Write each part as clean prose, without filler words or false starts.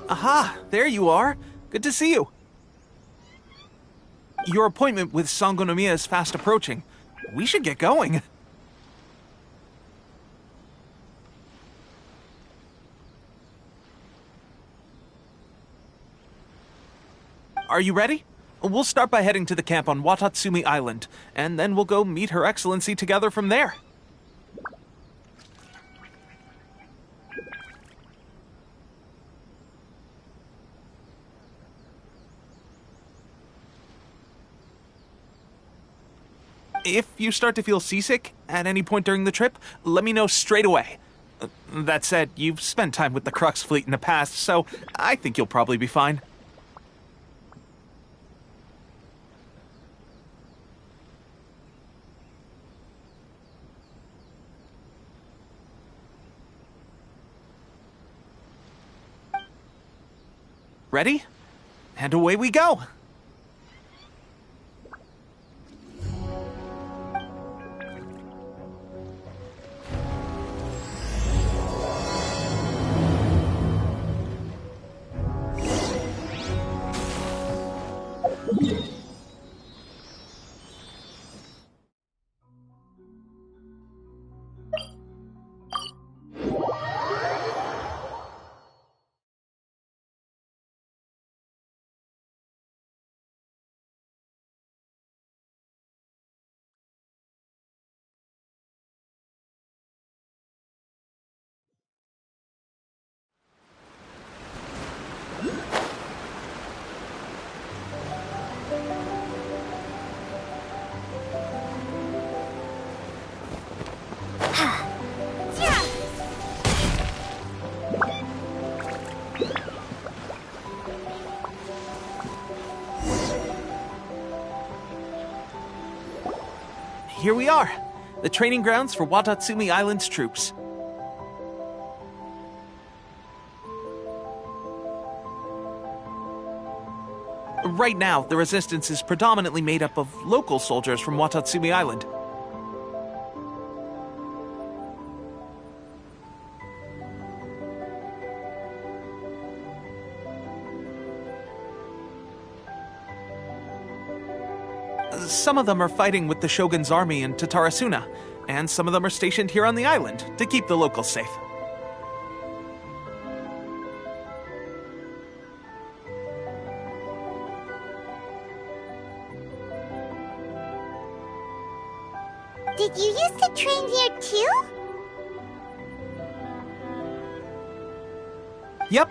Aha, there you are. Good to see you. Your appointment with Sangonomiya is fast approaching. We should get going. Are you ready? We'll start by heading to the camp on Watatsumi Island, and then we'll go meet Her Excellency together from there. If you start to feel seasick at any point during the trip, let me know straight away. That said, you've spent time with the Crux fleet in the past, so I think you'll probably be fine. Ready? And away we go! Here we are, the training grounds for Watatsumi Island's troops. Right now, the resistance is predominantly made up of local soldiers from Watatsumi Island. Some of them are fighting with the Shogun's army in Tatarasuna, and some of them are stationed here on the island to keep the locals safe. Did you used to train here too? Yep.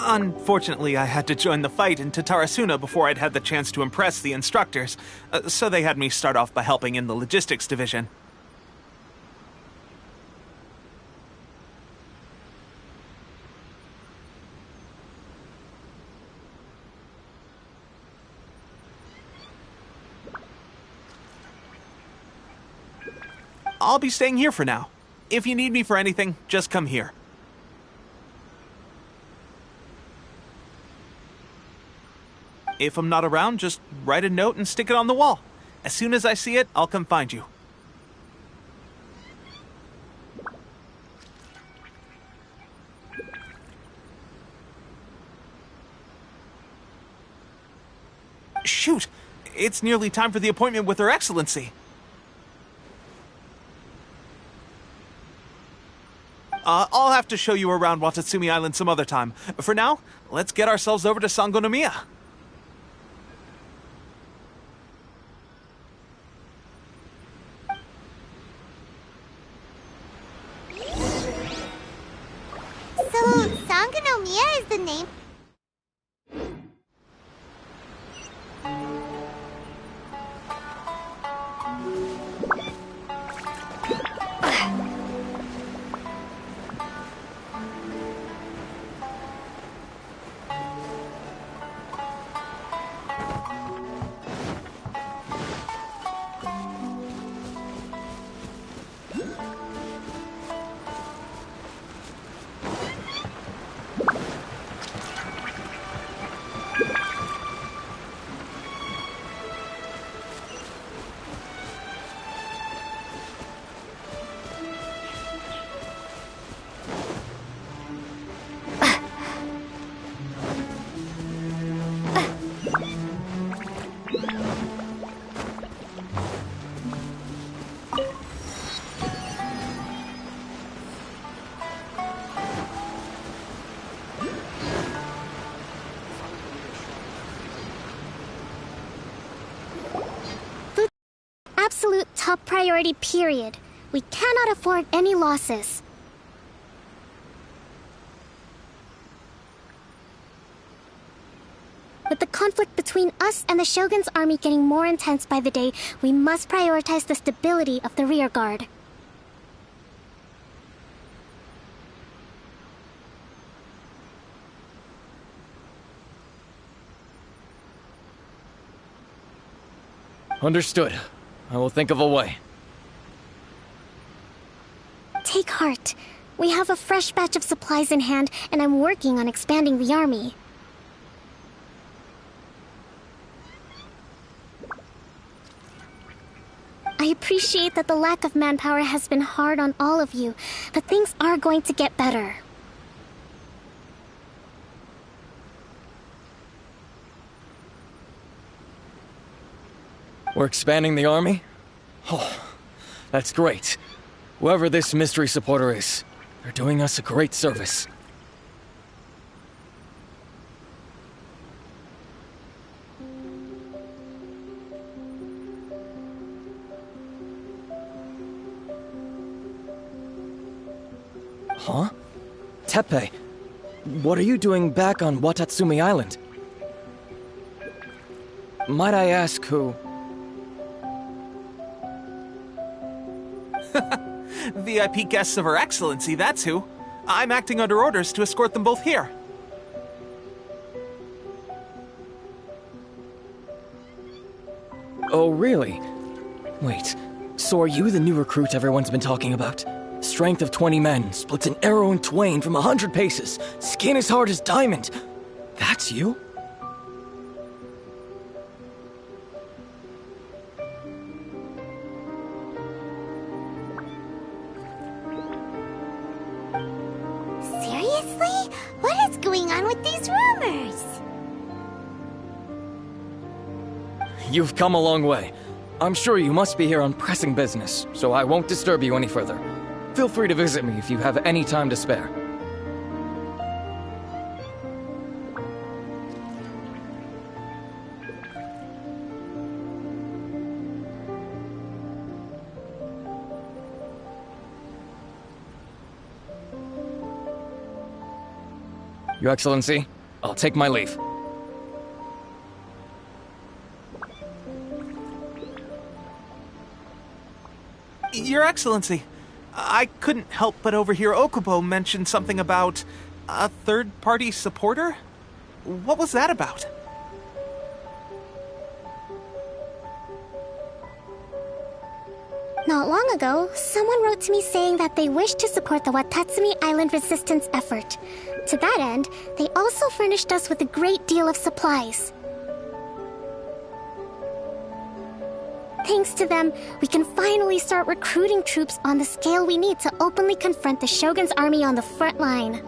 Unfortunately, I had to join the fight in Tatarasuna before I'd had the chance to impress the instructors, so they had me start off by helping in the logistics division. I'll be staying here for now. If you need me for anything, just come here. If I'm not around, just write a note and stick it on the wall. As soon as I see it, I'll come find you. Shoot! It's nearly time for the appointment with Her Excellency. I'll have to show you around Watatsumi Island some other time. For now, let's get ourselves over to Sangonomiya. So, Sangonomiya is the name. top priority, period. We cannot afford any losses. With the conflict between us and the Shogun's army getting more intense by the day, we must prioritize the stability of the rear guard. Understood. I will think of a way. Take heart. We have a fresh batch of supplies in hand, and I'm working on expanding the army. I appreciate that the lack of manpower has been hard on all of you, but things are going to get better. We're expanding the army? Oh, that's great. Whoever this mystery supporter is, they're doing us a great service. Huh? Teppei, what are you doing back on Watatsumi Island? Might I ask who? VIP guests of Her Excellency, that's who. I'm acting under orders to escort them both here. Oh, really? Wait, so are you the new recruit everyone's been talking about? Strength of 20 men, splits an arrow in twain from 100 paces, skin as hard as diamond. That's you? Seriously? What is going on with these rumors? You've come a long way. I'm sure you must be here on pressing business, so I won't disturb you any further. Feel free to visit me if you have any time to spare. Your Excellency, I'll take my leave. Your Excellency, I couldn't help but overhear Okubo mention something about a third-party supporter? What was that about? Not long ago, someone wrote to me saying that they wished to support the Watatsumi Island resistance effort. To that end, they also furnished us with a great deal of supplies. Thanks to them, we can finally start recruiting troops on the scale we need to openly confront the Shogun's army on the front line.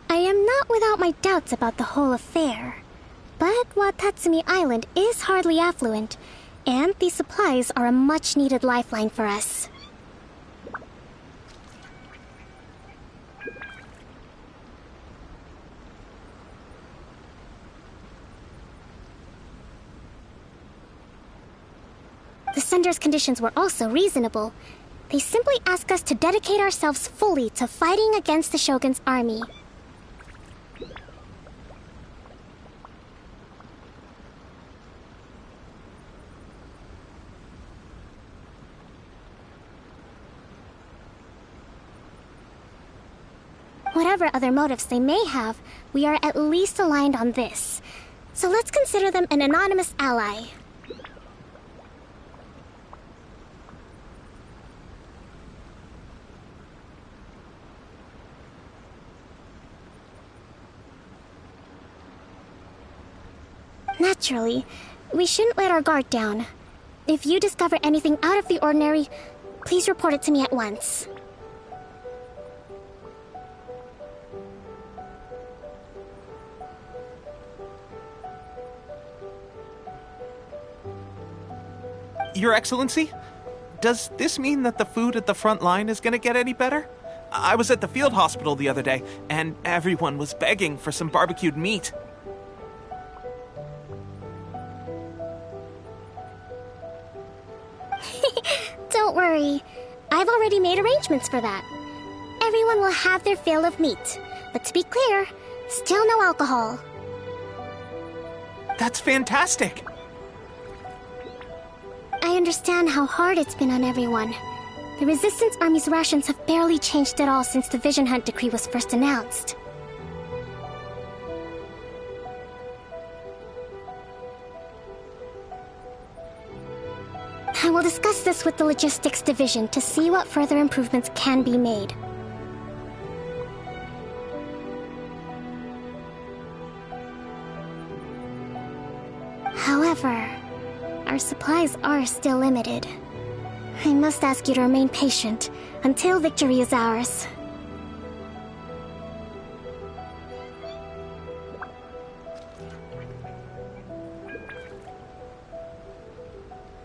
I am not without my doubts about the whole affair. But Watatsumi Island is hardly affluent, and these supplies are a much-needed lifeline for us. The sender's conditions were also reasonable. They simply ask us to dedicate ourselves fully to fighting against the Shogun's army. Whatever other motives they may have, we are at least aligned on this. So let's consider them an anonymous ally. Naturally, we shouldn't let our guard down. If you discover anything out of the ordinary, please report it to me at once. Your Excellency, does this mean that the food at the front line is gonna get any better? I was at the field hospital the other day, and everyone was begging for some barbecued meat. Don't worry. I've already made arrangements for that. Everyone will have their fill of meat. But to be clear, still no alcohol. That's fantastic! I understand how hard it's been on everyone. The Resistance Army's rations have barely changed at all since the Vision Hunt decree was first announced. I will discuss this with the Logistics Division to see what further improvements can be made. However, our supplies are still limited. I must ask you to remain patient until victory is ours.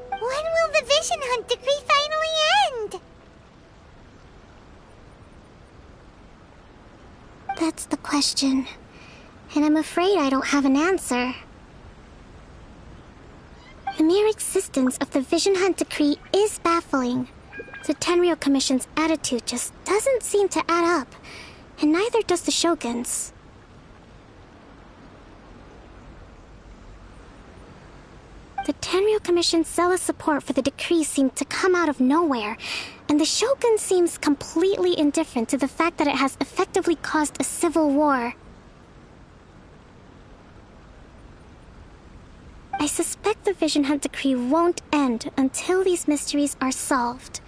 When will the Vision Hunt decree finally end? That's the question. And I'm afraid I don't have an answer. The mere existence of the Vision Hunt decree is baffling. The Tenryou Commission's attitude just doesn't seem to add up, and neither does the Shogun's. The Tenryou Commission's zealous support for the decree seemed to come out of nowhere, and the Shogun seems completely indifferent to the fact that it has effectively caused a civil war. I suspect the Vision Hunt decree won't end until these mysteries are solved.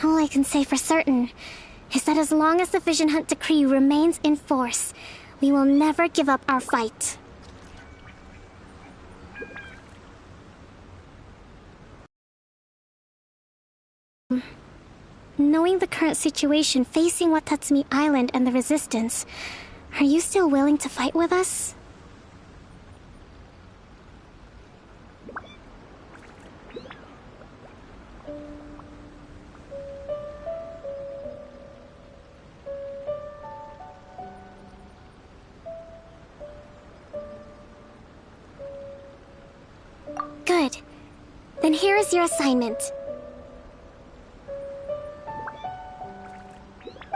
All I can say for certain is that as long as the Vision Hunt decree remains in force, we will never give up our fight. Knowing the current situation facing Watatsumi Island and the Resistance, are you still willing to fight with us? Good. Then here is your assignment.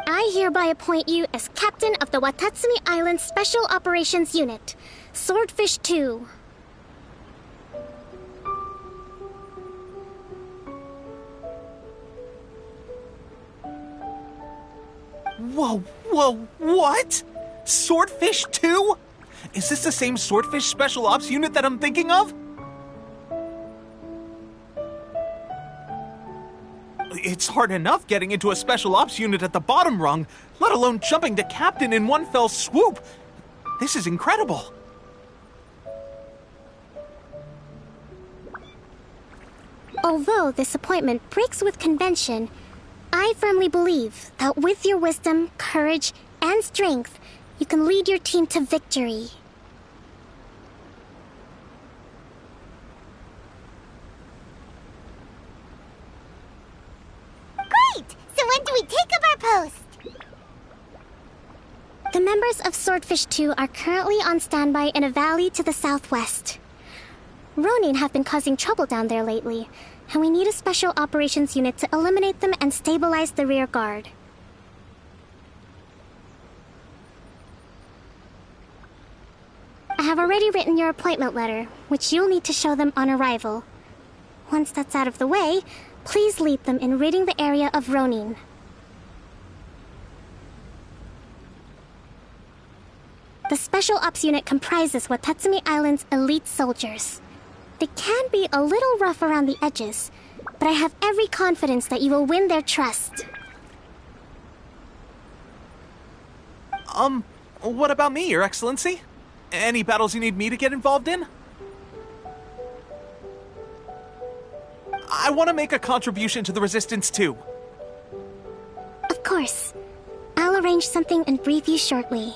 I hereby appoint you as Captain of the Watatsumi Island Special Operations Unit, Swordfish 2. Whoa, what? Swordfish 2? Is this the same Swordfish Special Ops unit that I'm thinking of? It's hard enough getting into a Special Ops unit at the bottom rung, let alone jumping to Captain in one fell swoop. This is incredible. Although this appointment breaks with convention, I firmly believe that with your wisdom, courage, and strength, you can lead your team to victory. Great! So when do we take up our post? The members of Swordfish 2 are currently on standby in a valley to the southwest. Ronin have been causing trouble down there lately, and we need a special operations unit to eliminate them and stabilize the rear guard. I have already written your appointment letter, which you'll need to show them on arrival. Once that's out of the way, please lead them in ridding the area of Ronin. The Special Ops unit comprises Watatsumi Island's elite soldiers. They can be a little rough around the edges, but I have every confidence that you will win their trust. What about me, Your Excellency? Any battles you need me to get involved in? I want to make a contribution to the Resistance too. Of course. I'll arrange something and brief you shortly.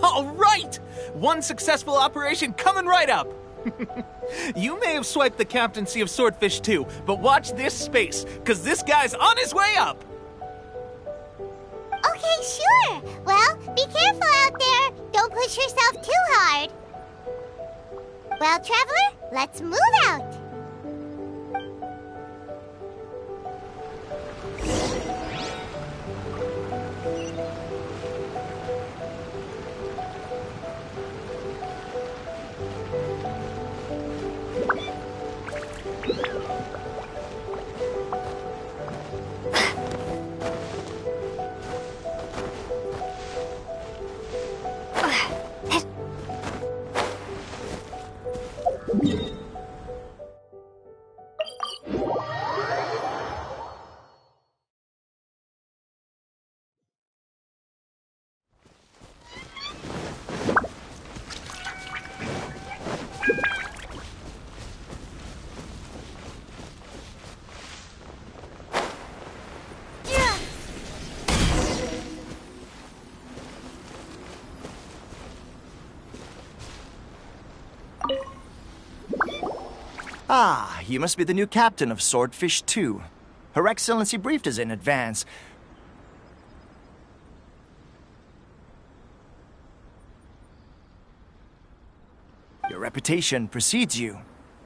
All right! One successful operation coming right up! You may have swiped the captaincy of Swordfish 2, but watch this space, because this guy's on his way up! Okay, sure. Well, be careful out there. Don't push yourself too hard. Well, Traveler, let's move out. Ah, you must be the new captain of Swordfish 2. Her Excellency briefed us in advance. Your reputation precedes you,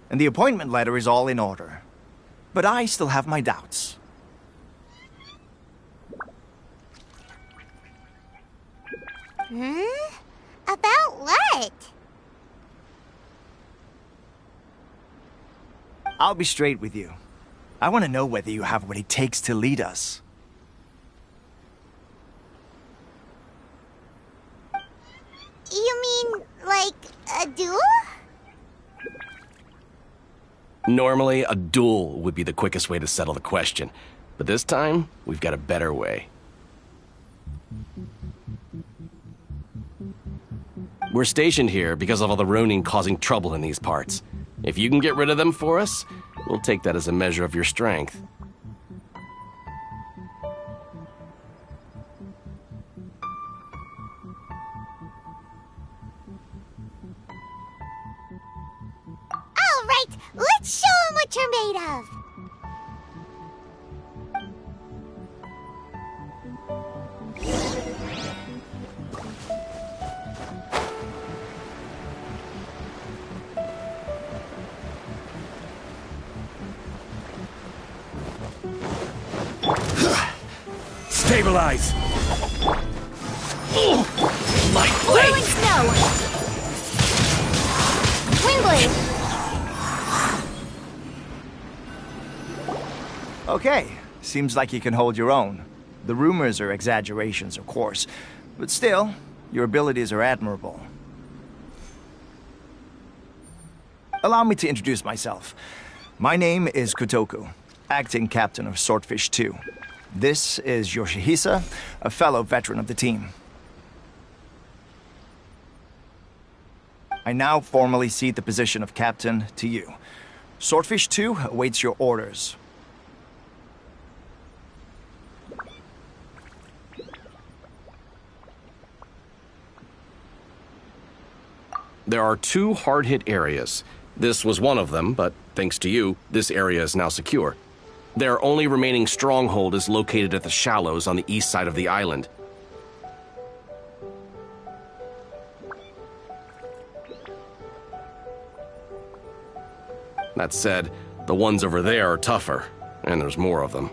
and the appointment letter is all in order. But I still have my doubts. About what? I'll be straight with you. I want to know whether you have what it takes to lead us. You mean, like, a duel? Normally, a duel would be the quickest way to settle the question. But this time, we've got a better way. We're stationed here because of all the Ronin causing trouble in these parts. If you can get rid of them for us, we'll take that as a measure of your strength. All right, let's show them what you're made of. Stabilize! My Whirling blade! snow! Windblade! Okay, seems like you can hold your own. The rumors are exaggerations, of course, but still, your abilities are admirable. Allow me to introduce myself. My name is Kotoku, acting captain of Swordfish 2. This is Yoshihisa, a fellow veteran of the team. I now formally cede the position of captain to you. Swordfish 2 awaits your orders. There are 2 hard-hit areas. This was one of them, but thanks to you, this area is now secure. Their only remaining stronghold is located at the shallows on the east side of the island. That said, the ones over there are tougher, and there's more of them.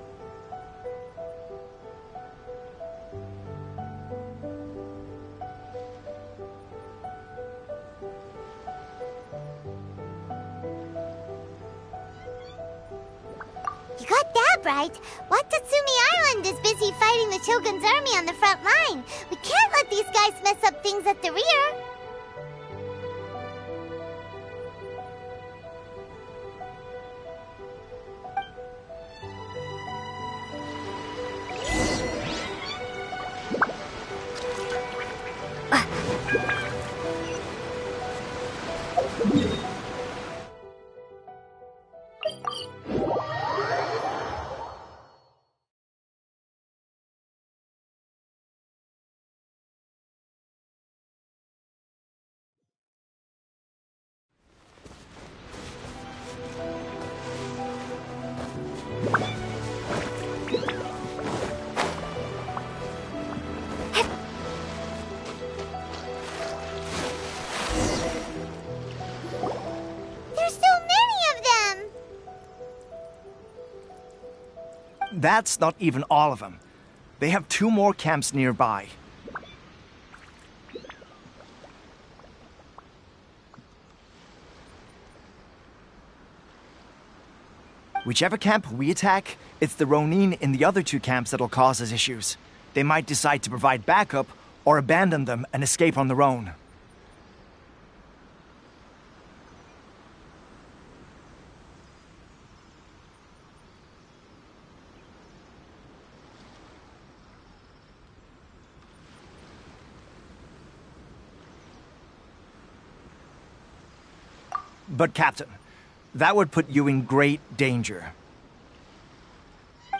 You got that right. Watatsumi Island is busy fighting the Shogun's army on the front line. We can't let these guys mess up things at the rear. That's not even all of them. They have 2 more camps nearby. Whichever camp we attack, it's the Ronin in the other 2 camps that'll cause us issues. They might decide to provide backup or abandon them and escape on their own. But Captain, that would put you in great danger.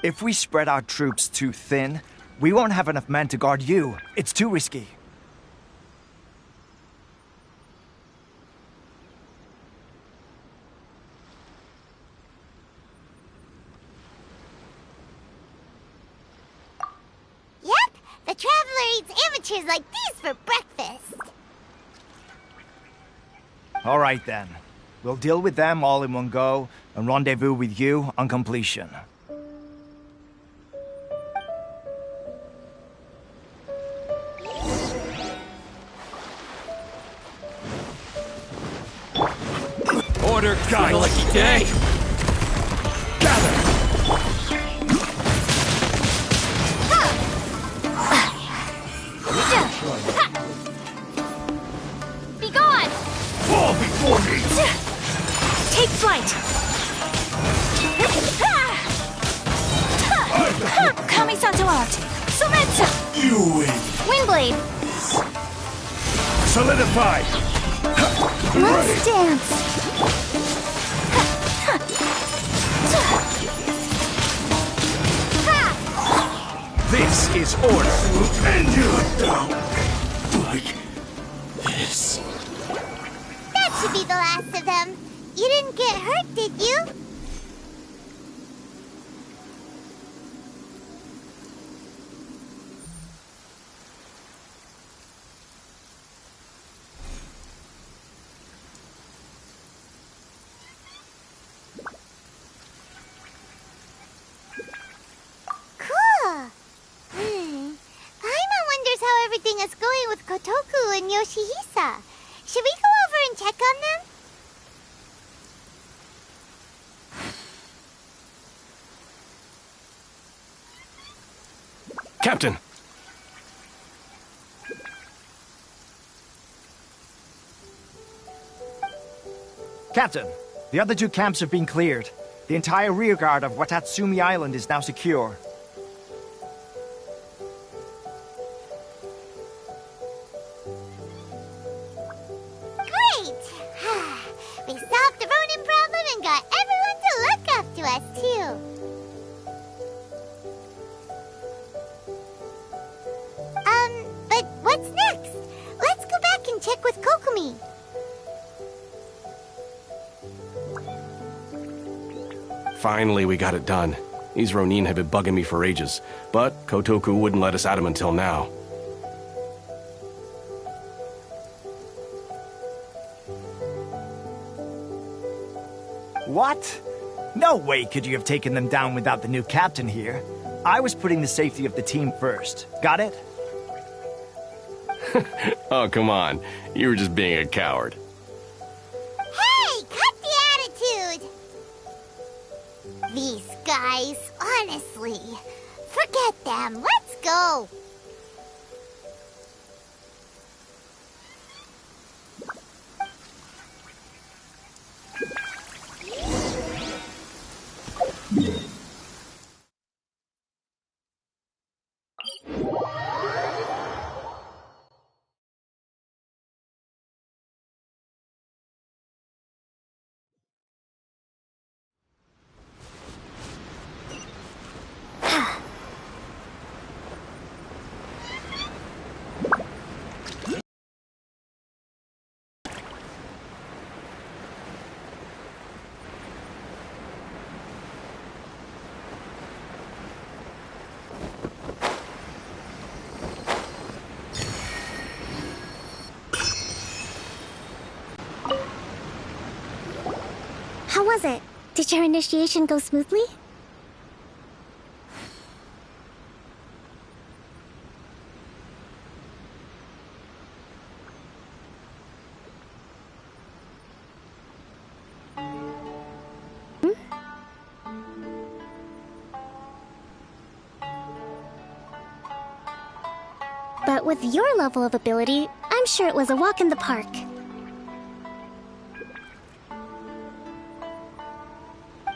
If we spread our troops too thin, we won't have enough men to guard you. It's too risky. Yep, the Traveler eats amateurs like these for breakfast. All right then. We'll deal with them all in one go and rendezvous with you on completion. Order, guy. Lucky day. Gather. Be gone! Fall before me! Take flight! Kamisato art! Sumetsu! You win! Windblade! Solidify! Let's dance! This is order! And you're down! Like this. That should be the last of them. You didn't get hurt, did you? Cool. Paimon wonders how everything is going with Kotoku and Yoshihisa. Should we go over and check on them? Captain! Captain, the other 2 camps have been cleared. The entire rearguard of Watatsumi Island is now secure. Great! We solved the Ronin problem and got everyone to look after us, too. But what's next? Let's go back and check with Kokumi. Finally, we got it done. These Ronin have been bugging me for ages, but Kotoku wouldn't let us at him until now. What? No way could you have taken them down without the new captain here. I was putting the safety of the team first. Got it? Oh, come on. You were just being a coward. Hey, cut the attitude! These guys, honestly. Forget them. Let's go. How was it? Did your initiation go smoothly? But with your level of ability, I'm sure it was a walk in the park.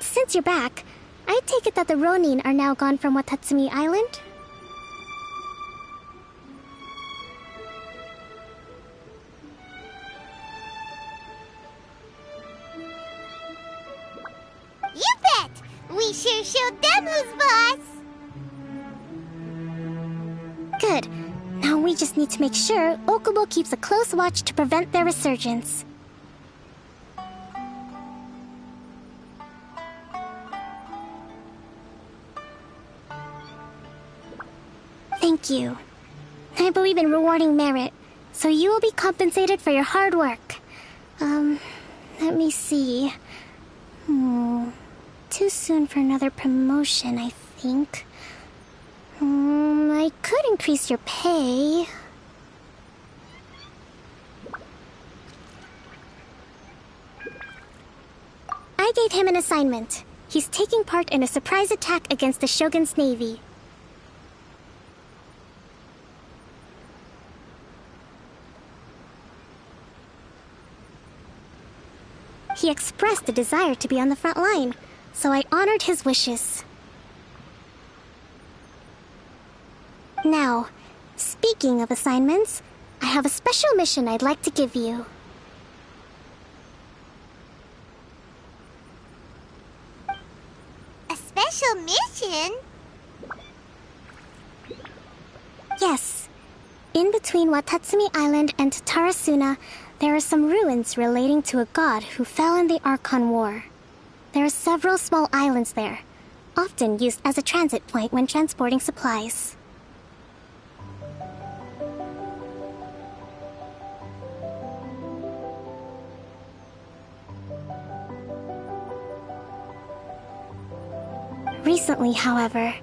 Since you're back, I take it that the Ronin are now gone from Watatsumi Island? You bet! We sure showed them who's boss! Good. Now we just need to make sure Okubo keeps a close watch to prevent their resurgence. Thank you. I believe in rewarding merit, so you will be compensated for your hard work. Let me see. Too soon for another promotion, I think. I could increase your pay. I gave him an assignment. He's taking part in a surprise attack against the Shogun's navy. He expressed a desire to be on the front line, so I honored his wishes. Now, speaking of assignments, I have a special mission I'd like to give you. A special mission? Yes. In between Watatsumi Island and Tarasuna, there are some ruins relating to a god who fell in the Archon War. There are several small islands there, often used as a transit point when transporting supplies. Recently, however,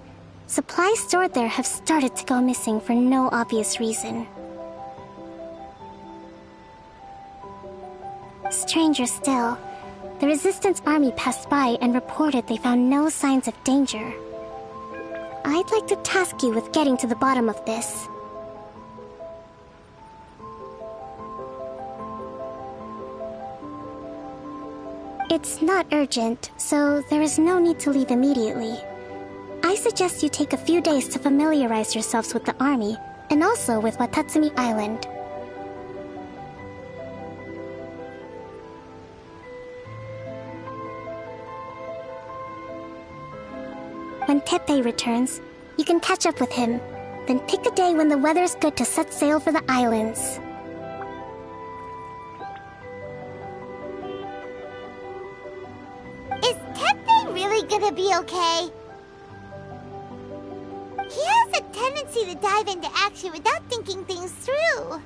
supplies stored there have started to go missing for no obvious reason. Stranger still, the Resistance Army passed by and reported they found no signs of danger. I'd like to task you with getting to the bottom of this. It's not urgent, so there is no need to leave immediately. I suggest you take a few days to familiarize yourselves with the army, and also with Watatsumi Island. When Teppei returns, you can catch up with him, then pick a day when the weather's good to set sail for the islands. Is Teppei really gonna be okay? He has a tendency to dive into action without thinking things through.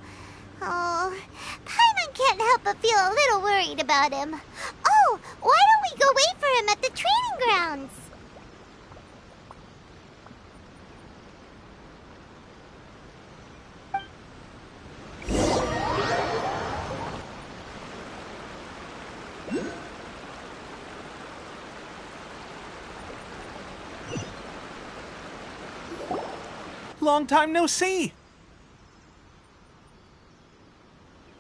Oh, Paimon can't help but feel a little worried about him. Oh, why don't we go wait for him at the training grounds? Long time no see!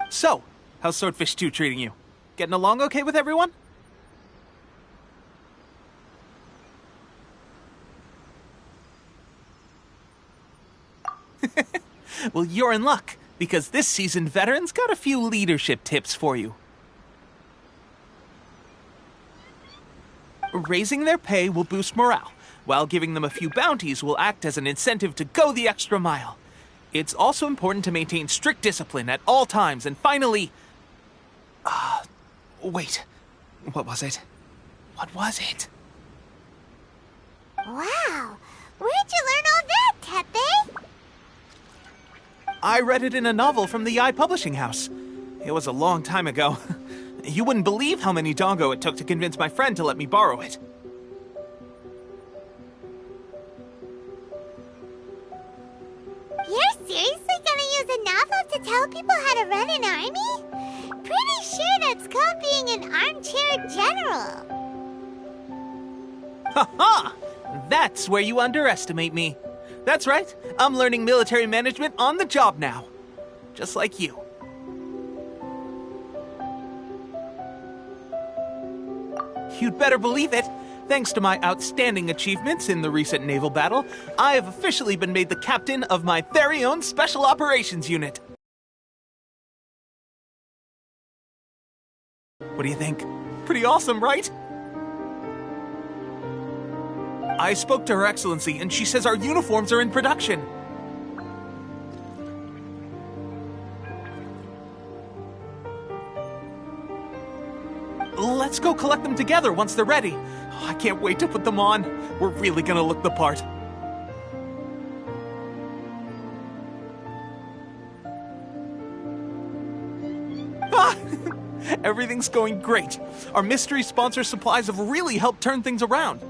So, how's Swordfish 2 treating you? Getting along okay with everyone? Well, you're in luck, because this seasoned veteran's got a few leadership tips for you. Raising their pay will boost morale, while giving them a few bounties will act as an incentive to go the extra mile. It's also important to maintain strict discipline at all times, and finally... wait. What was it? What was it? Wow, where'd you learn all that, Teppei? I read it in a novel from the Yae Publishing House. It was a long time ago. You wouldn't believe how many dongo it took to convince my friend to let me borrow it. You're seriously gonna use a novel to tell people how to run an army? Pretty sure that's called being an armchair general. Ha ha! That's where you underestimate me. That's right. I'm learning military management on the job now. Just like you. You'd better believe it. Thanks to my outstanding achievements in the recent naval battle, I have officially been made the captain of my very own Special Operations Unit. What do you think? Pretty awesome, right? I spoke to Her Excellency, and she says our uniforms are in production. Let's go collect them together once they're ready. Oh, I can't wait to put them on. We're really gonna look the part. Ah, everything's going great. Our mystery sponsor supplies have really helped turn things around.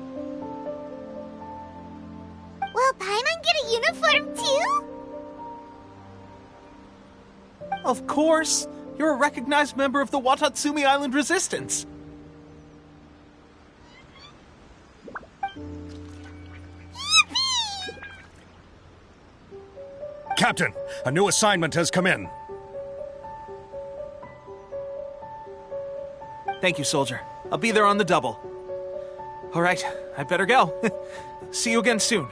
Will Paimon get a uniform too? Of course. You're a recognized member of the Watatsumi Island Resistance. Yippee! Captain, a new assignment has come in. Thank you, soldier. I'll be there on the double. All right, I better go. See you again soon.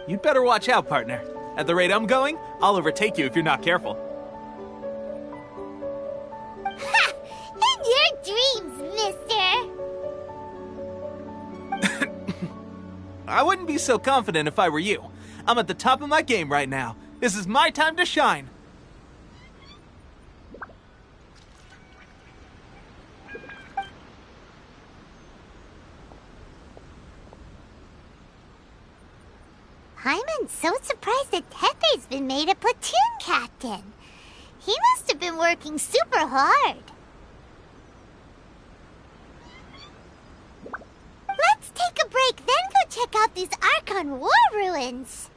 You'd better watch out, partner. At the rate I'm going, I'll overtake you if you're not careful. Ha! In your dreams, mister! I wouldn't be so confident if I were you. I'm at the top of my game right now. This is my time to shine. Paimon's so surprised that Tepe's been made a platoon captain. He must have been working super hard. Let's take a break, then go check out these Archon War ruins.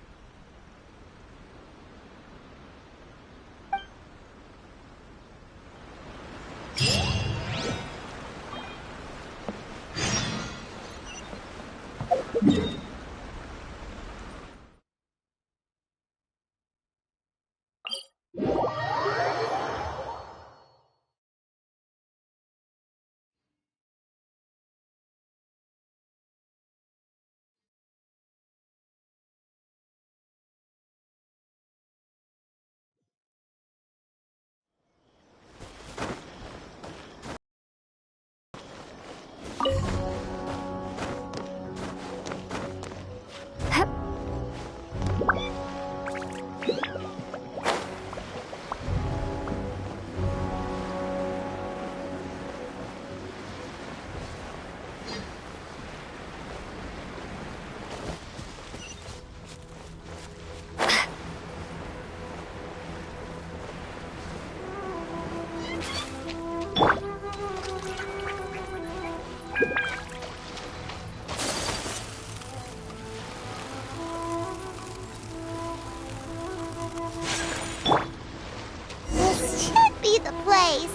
This should be the place.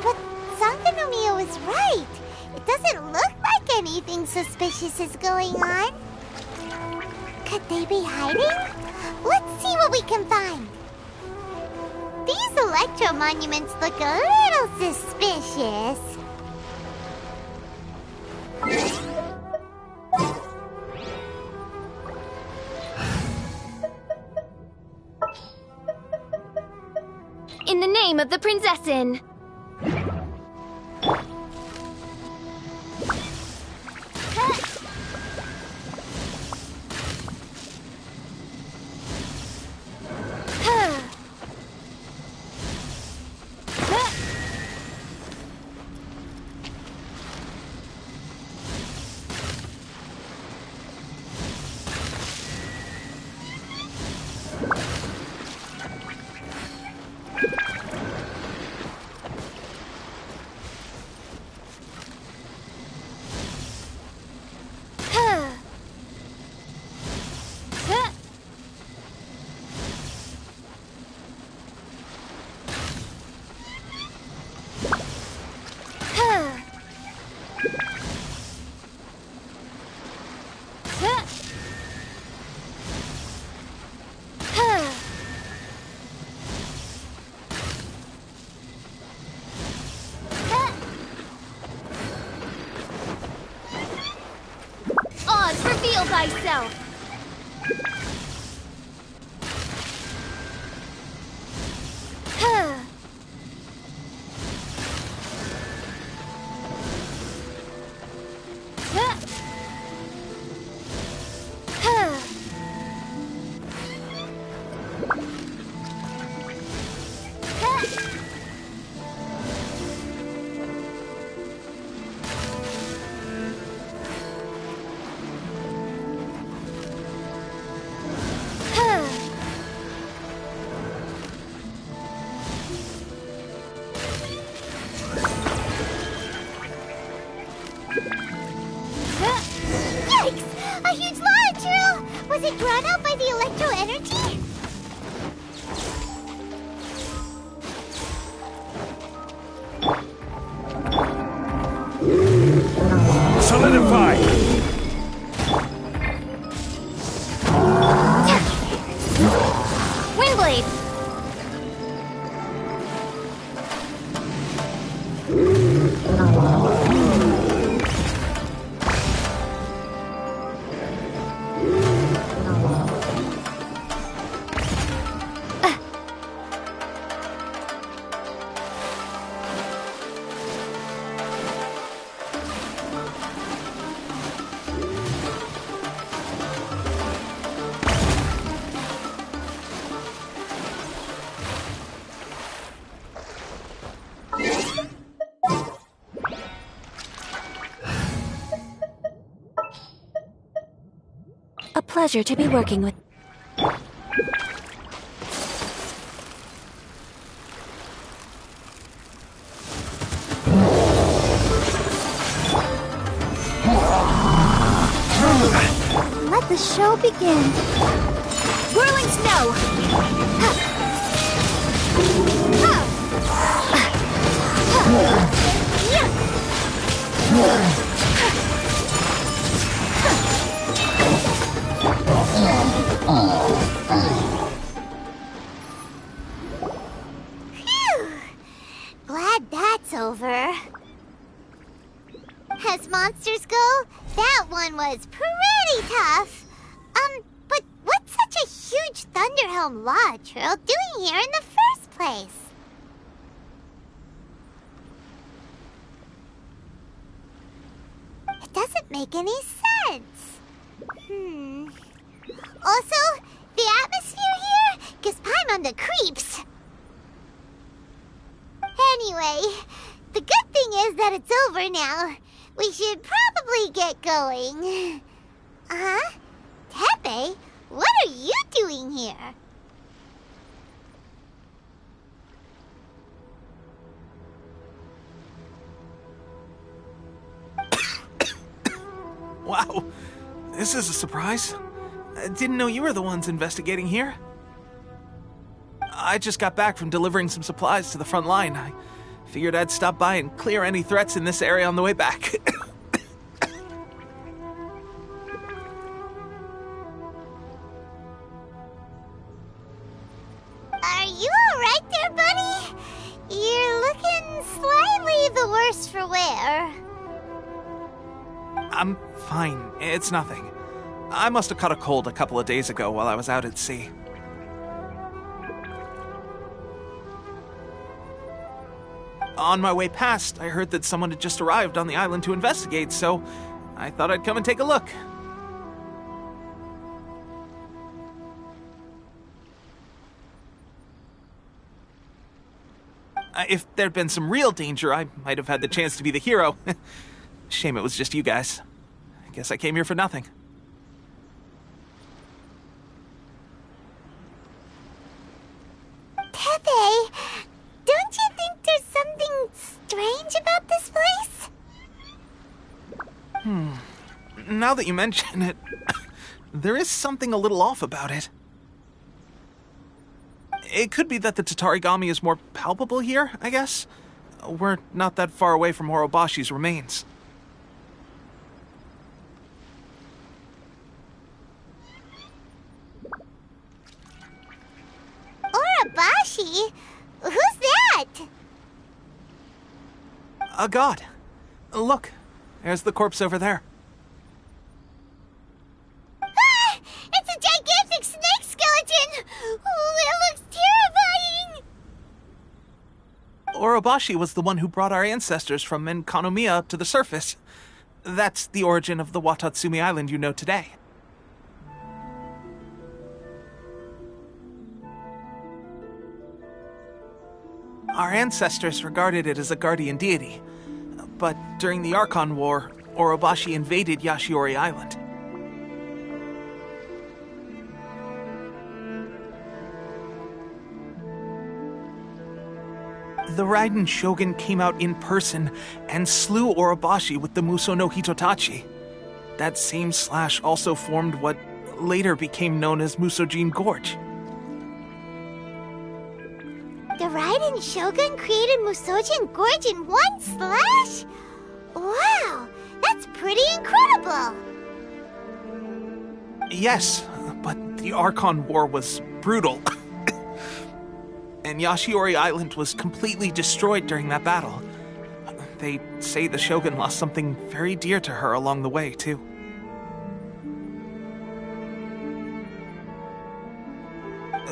But Sankanomiya was right. It doesn't look like anything suspicious is going on. Could they be hiding? Let's see what we can find. These electro monuments look a little suspicious. In the name of the Prinzessin! Reveal thyself! Huh. Huh. Huh. Huh. Yikes! A huge launcher! Was it drawn out by the electro energy? Solidify! Windblade! A pleasure to be working with. Let the show begin. Whirling snow! Phew! Glad that's over. As monsters go, that one was pretty tough. But what's such a huge Thunderhelm Lodge Earl doing here in the first place? It doesn't make any sense. Also, the atmosphere here gives Paimon the creeps. Anyway, the good thing is that it's over now. We should probably get going. Huh? Tepe, what are you doing here? Wow, this is a surprise. I didn't know you were the ones investigating here. I just got back from delivering some supplies to the front line. I figured I'd stop by and clear any threats in this area on the way back. Are you alright there, buddy? You're looking slightly the worse for wear. I'm fine. It's nothing. I must have caught a cold a couple of days ago while I was out at sea. On my way past, I heard that someone had just arrived on the island to investigate, so I thought I'd come and take a look. If there'd been some real danger, I might have had the chance to be the hero. Shame it was just you guys. I guess I came here for nothing. Tepe, don't you think there's something strange about this place? Now that you mention it, there is something a little off about it. It could be that the Tatarigami is more palpable here, I guess. We're not that far away from Horobashi's remains. Urabashi? Who's that? A god. Look, there's the corpse over there. Orobashi was the one who brought our ancestors from Menkanomiya up to the surface. That's the origin of the Watatsumi Island you know today. Our ancestors regarded it as a guardian deity, but during the Archon War, Orobashi invaded Yashiori Island. The Raiden Shogun came out in person and slew Orobashi with the Muso no Hitotachi. That same slash also formed what later became known as Musojin Gorge. The Raiden Shogun created Musojin Gorge in one slash? Wow, that's pretty incredible! Yes, but the Archon War was brutal. And Yashiori Island was completely destroyed during that battle. They say the Shogun lost something very dear to her along the way, too.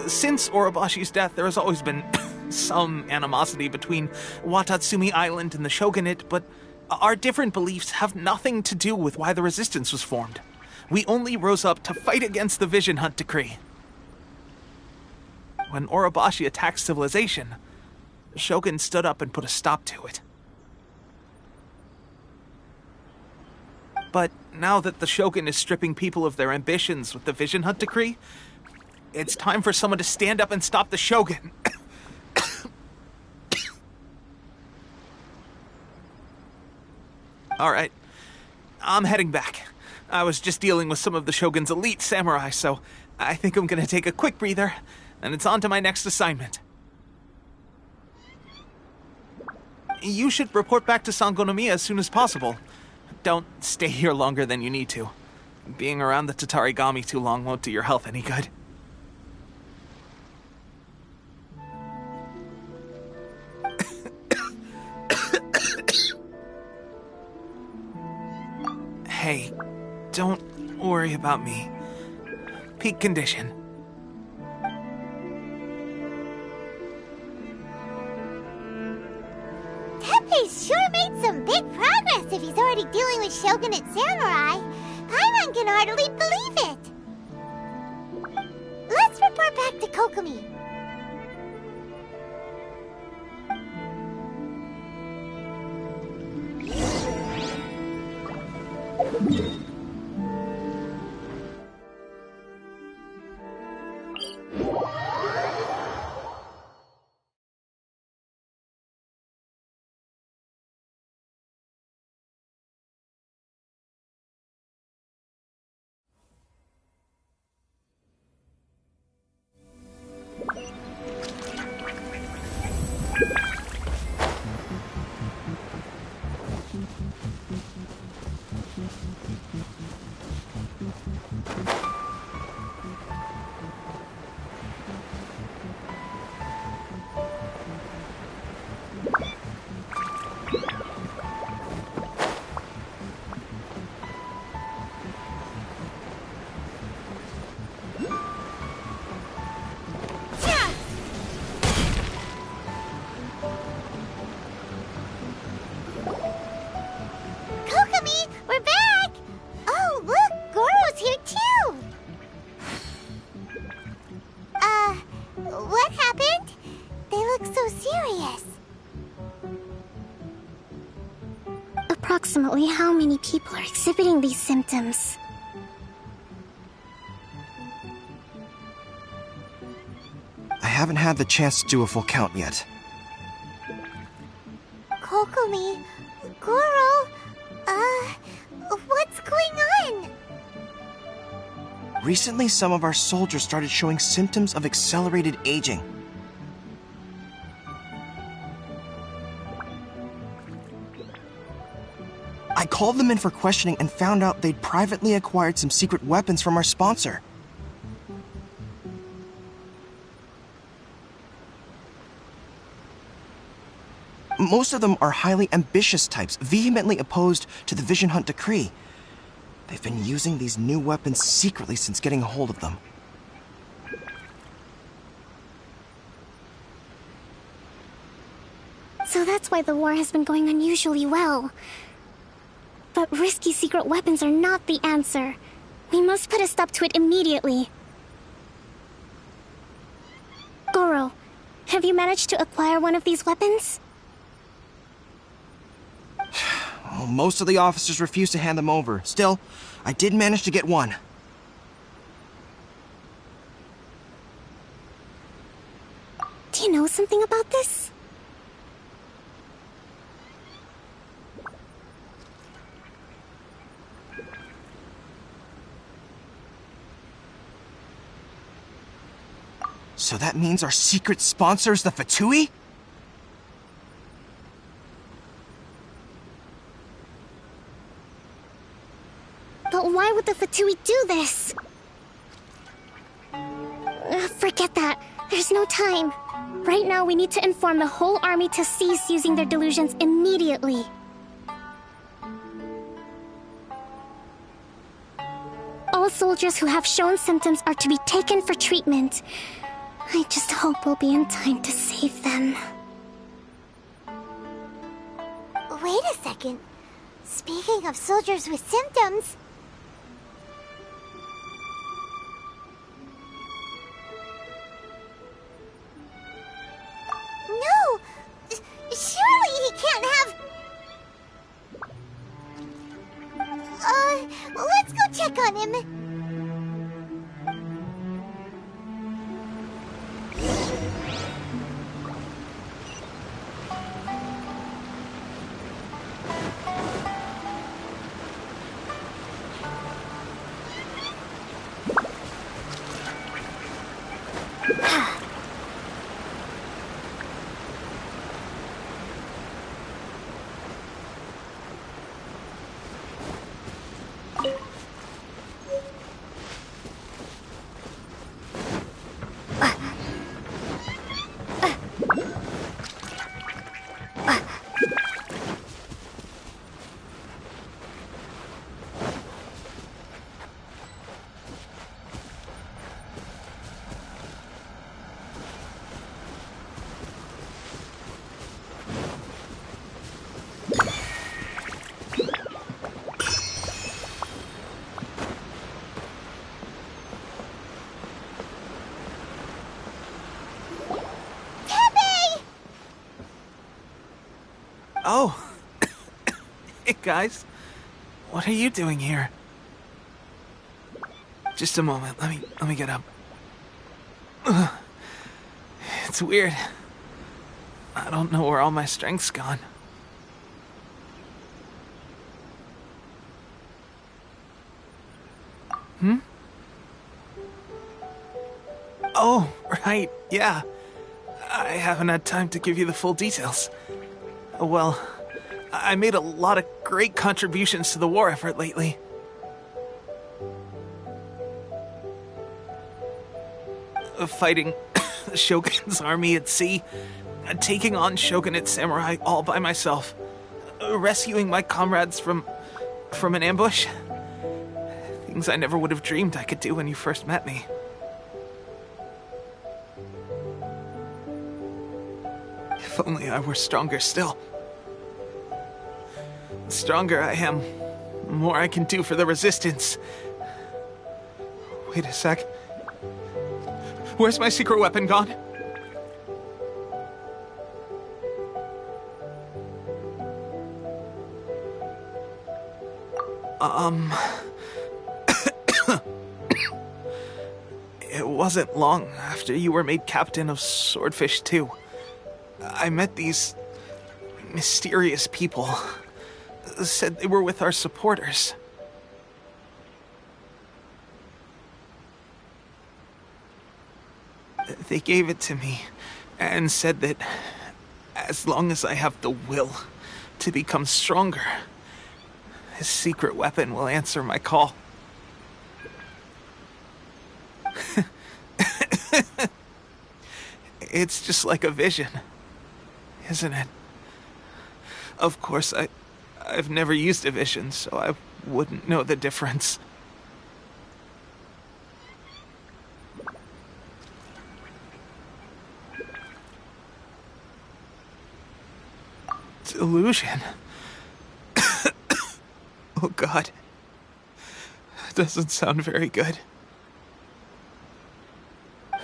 Since Orobashi's death, there has always been some animosity between Watatsumi Island and the Shogunate, but our different beliefs have nothing to do with why the resistance was formed. We only rose up to fight against the Vision Hunt Decree. When Orobashi attacked civilization, the Shogun stood up and put a stop to it. But now that the Shogun is stripping people of their ambitions with the Vision Hunt Decree, it's time for someone to stand up and stop the Shogun. All right, I'm heading back. I was just dealing with some of the Shogun's elite samurai, so I think I'm gonna take a quick breather, and it's on to my next assignment. You should report back to Sangonomiya as soon as possible. Don't stay here longer than you need to. Being around the Tatarigami too long won't do your health any good. Hey, don't worry about me. Peak condition. Teppei's sure made some big progress if he's already dealing with Shogunate samurai. Paimon can hardly believe it. Let's report back to Kokomi. What happened? They look so serious. Approximately how many people are exhibiting these symptoms? I haven't had the chance to do a full count yet. Kokomi, Goro, what's going on? Recently, some of our soldiers started showing symptoms of accelerated aging. I called them in for questioning and found out they'd privately acquired some secret weapons from our sponsor. Most of them are highly ambitious types, vehemently opposed to the Vision Hunt Decree. They've been using these new weapons secretly since getting a hold of them. So that's why the war has been going unusually well. But risky secret weapons are not the answer. We must put a stop to it immediately. Goro, have you managed to acquire one of these weapons? Well, most of the officers refuse to hand them over. Still, I did manage to get one. Do you know something about this? So that means our secret sponsor is the Fatui? But why would the Fatui do this? Forget that. There's no time. Right now, we need to inform the whole army to cease using their delusions immediately. All soldiers who have shown symptoms are to be taken for treatment. I just hope we'll be in time to save them. Wait a second. Speaking of soldiers with symptoms... No! Surely he can't have... Let's go check on him. Oh. Hey, guys. What are you doing here? Just a moment. Let me get up. Ugh. It's weird. I don't know where all my strength's gone. Oh, right, yeah. I haven't had time to give you the full details. Well, I made a lot of great contributions to the war effort lately. Fighting the Shogun's army at sea, taking on Shogunate samurai all by myself, rescuing my comrades from an ambush. Things I never would have dreamed I could do when you first met me. If only I were stronger still. The stronger I am, the more I can do for the Resistance. Wait a sec. Where's my secret weapon gone? It wasn't long after you were made captain of Swordfish 2. I met these mysterious people. Said they were with our supporters. They gave it to me and said that as long as I have the will to become stronger, his secret weapon will answer my call. It's just like a vision, isn't it? Of course, I've never used a vision, so I wouldn't know the difference. Delusion? Oh god. Doesn't sound very good.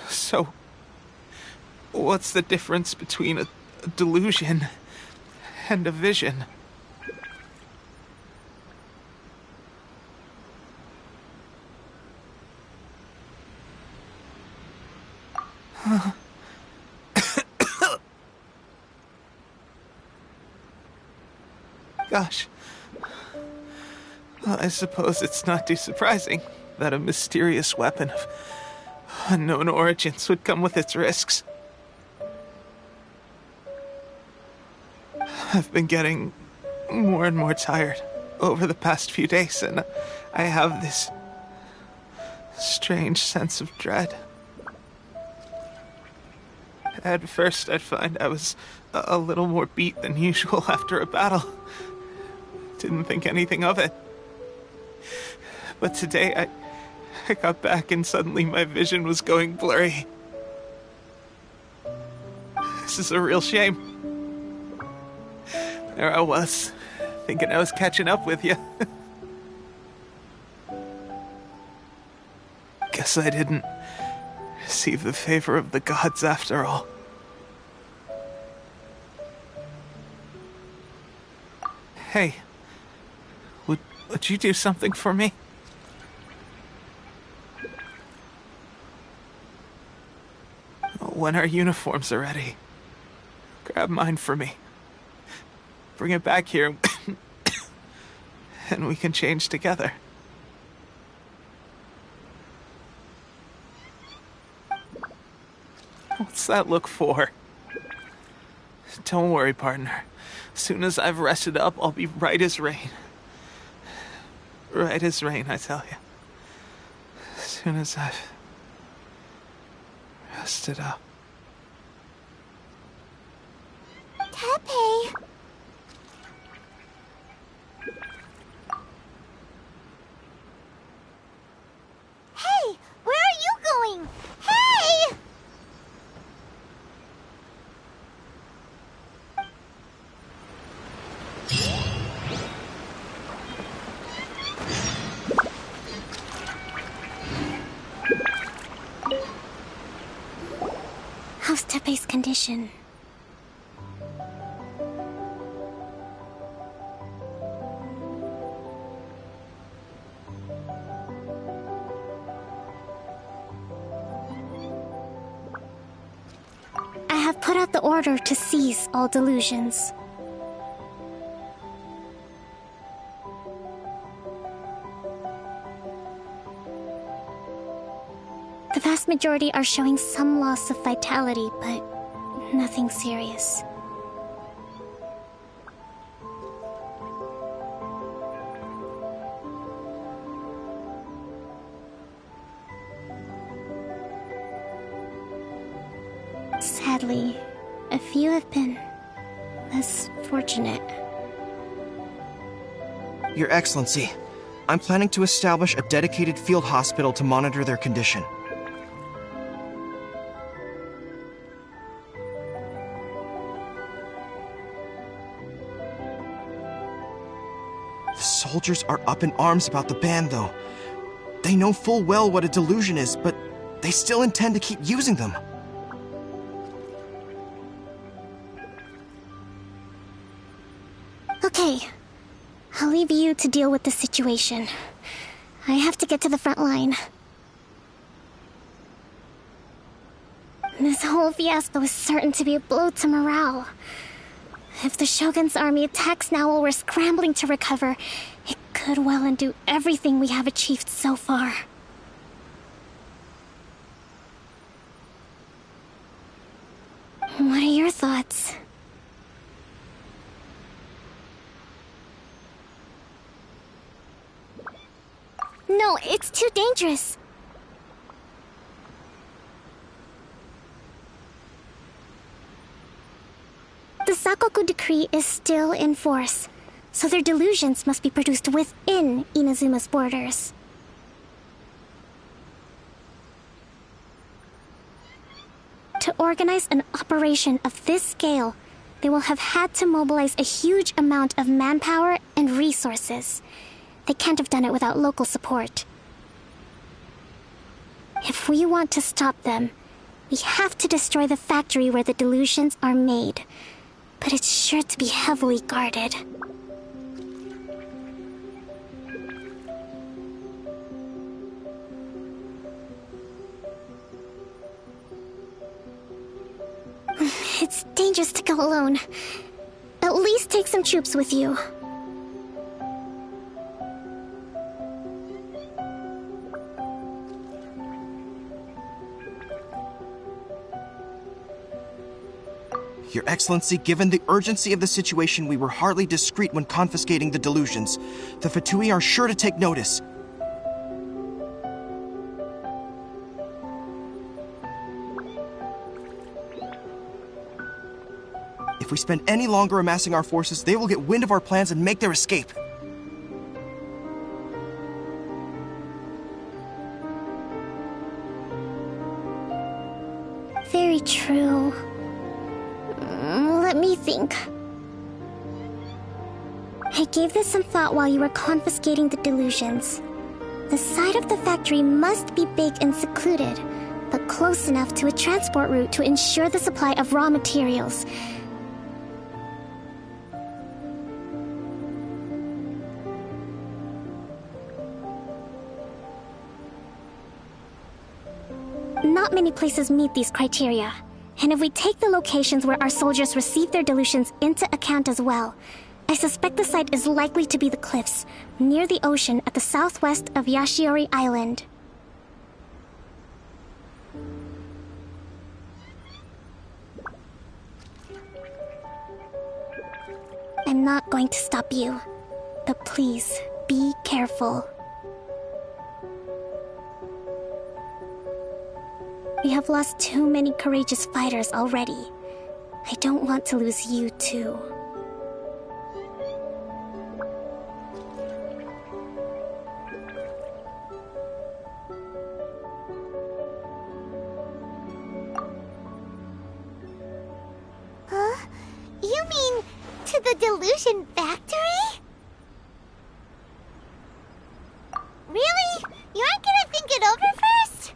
So, what's the difference between a delusion and a vision? Gosh. Well, I suppose it's not too surprising that a mysterious weapon of unknown origins would come with its risks. I've been getting more and more tired over the past few days, and I have this strange sense of dread. At first, I'd find I was a little more beat than usual after a battle. Didn't think anything of it. But today, I got back and suddenly my vision was going blurry. This is a real shame. There I was, thinking I was catching up with you. Guess I didn't receive the favor of the gods after all. Hey, would you do something for me? When our uniforms are ready, grab mine for me. Bring it back here, and we can change together. What's that look for? Don't worry, partner. As soon as I've rested up, I'll be right as rain. Right as rain, I tell you. As soon as I've rested up. Tepe! Hey! Where are you going? Hey! How's Tepe's condition? I have put out the order to cease all delusions. The vast majority are showing some loss of vitality, but nothing serious. Sadly, a few have been less fortunate. Your Excellency, I'm planning to establish a dedicated field hospital to monitor their condition. The soldiers are up in arms about the ban, though. They know full well what a delusion is, but they still intend to keep using them. Okay, I'll leave you to deal with the situation. I have to get to the front line. This whole fiasco is certain to be a blow to morale. If the Shogun's army attacks now while we're scrambling to recover, it could well undo everything we have achieved so far. What are your thoughts? No, it's too dangerous. The Sakoku decree is still in force, so their delusions must be produced within Inazuma's borders. To organize an operation of this scale, They will have had to mobilize a huge amount of manpower and resources. They can't have done it without local support. If we want to stop them, we have to destroy the factory where the delusions are made. But it's sure to be heavily guarded. It's dangerous to go alone. At least take some troops with you. Your Excellency, given the urgency of the situation, we were hardly discreet when confiscating the delusions. The Fatui are sure to take notice. If we spend any longer amassing our forces, they will get wind of our plans and make their escape. Very true. Let me think. I gave this some thought while you were confiscating the delusions. The side of the factory must be big and secluded, but close enough to a transport route to ensure the supply of raw materials. Not many places meet these criteria. And if we take the locations where our soldiers receive their delusions into account as well, I suspect the site is likely to be the cliffs, near the ocean at the southwest of Yashiori Island. I'm not going to stop you, but please, be careful. We have lost too many courageous fighters already. I don't want to lose you too. Huh? You mean to the delusion factory? Really? You aren't gonna think it over first?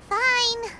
Fine.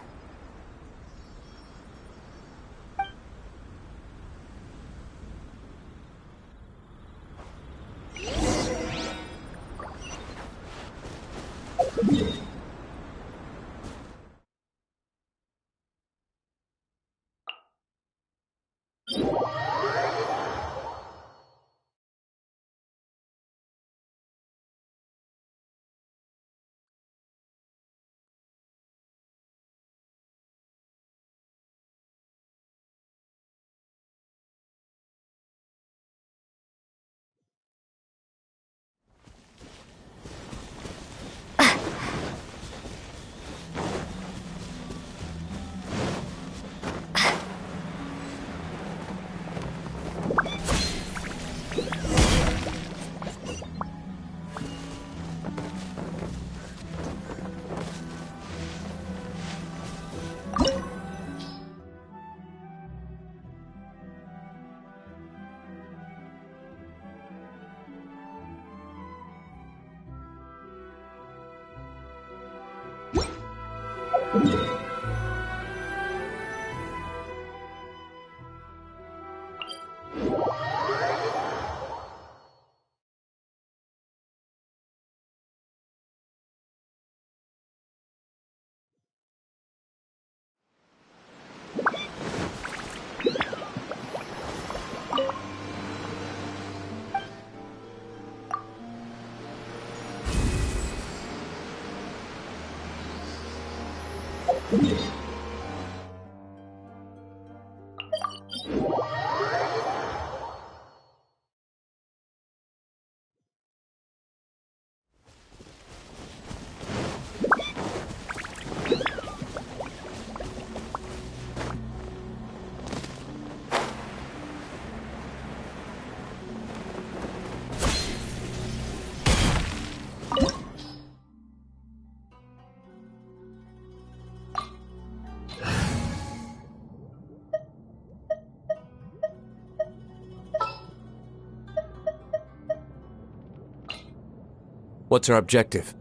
What's our objective?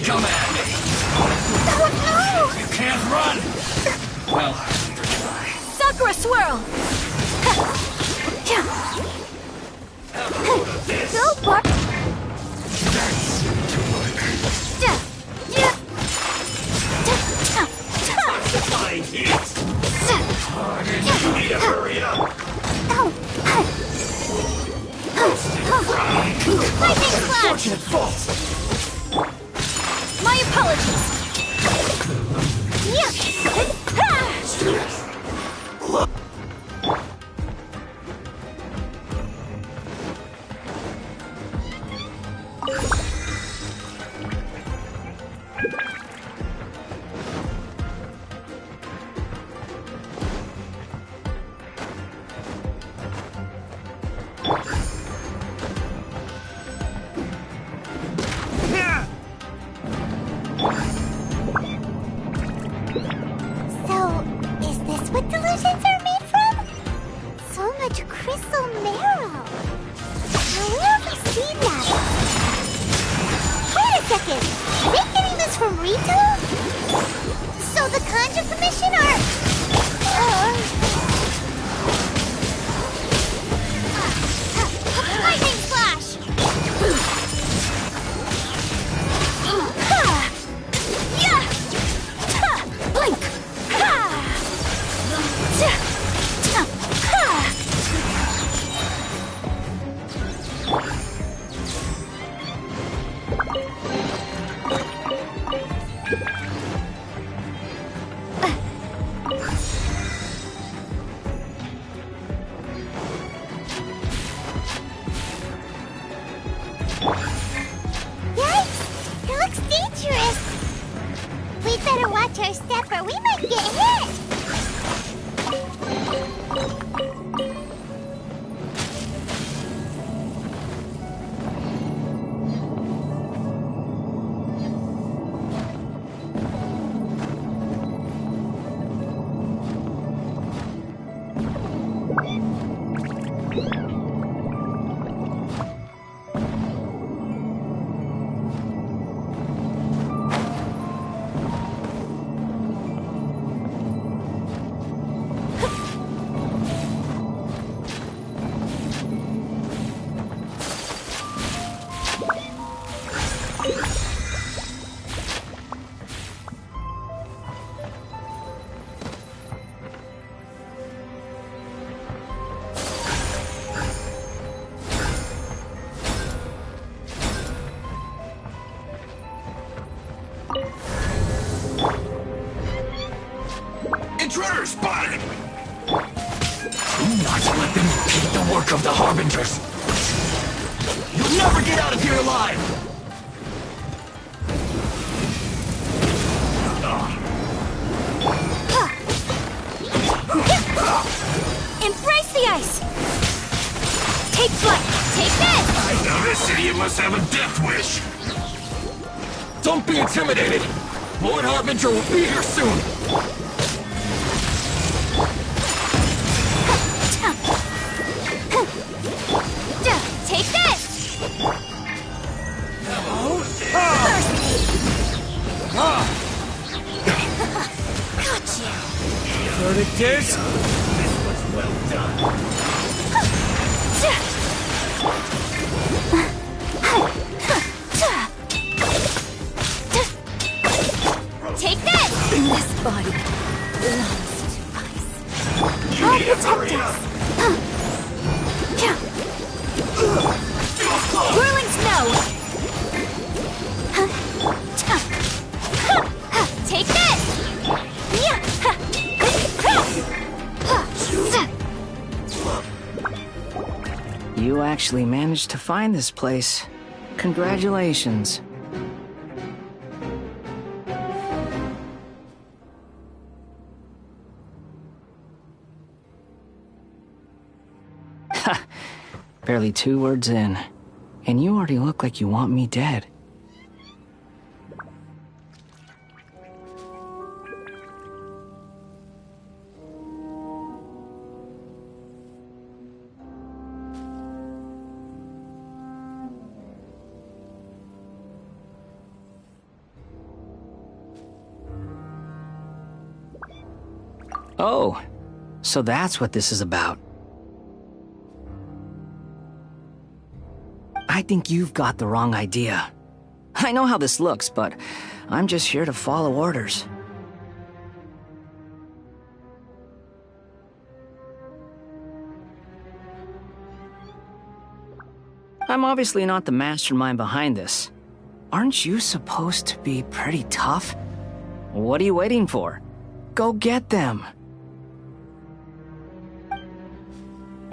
Come at me! Oh no! You can't run! Well, Sakura swirl! Go, Bark! Flying heat! You need to hurry up! Lightning flash! Fortunate fault! My apologies! So, is this what delusions are made from? So much crystal marrow. Now, where have we seen that? Wait a second. Are they getting this from Rito? So the Conjure Commission Lightning flash! Blink! Yikes! It looks dangerous! We'd better watch our step or we might get hit! Intruder spotted! Do not let them impede the work of the Harbingers! You'll never get out of here alive! Embrace the ice! Take flight! Take this! Now this idiot must have a death wish! Don't be intimidated! Lord Harbinger will be here soon! Take this! Gotcha! Verdict is... Take this! This body belongs to ice. I'll protect us. Whirling snow! Take this! You actually managed to find this place. Congratulations. Ha! Barely 2 words in, and you already look like you want me dead. Oh, so that's what this is about. I think you've got the wrong idea. I know how this looks, but I'm just here to follow orders. I'm obviously not the mastermind behind this. Aren't you supposed to be pretty tough? What are you waiting for? Go get them.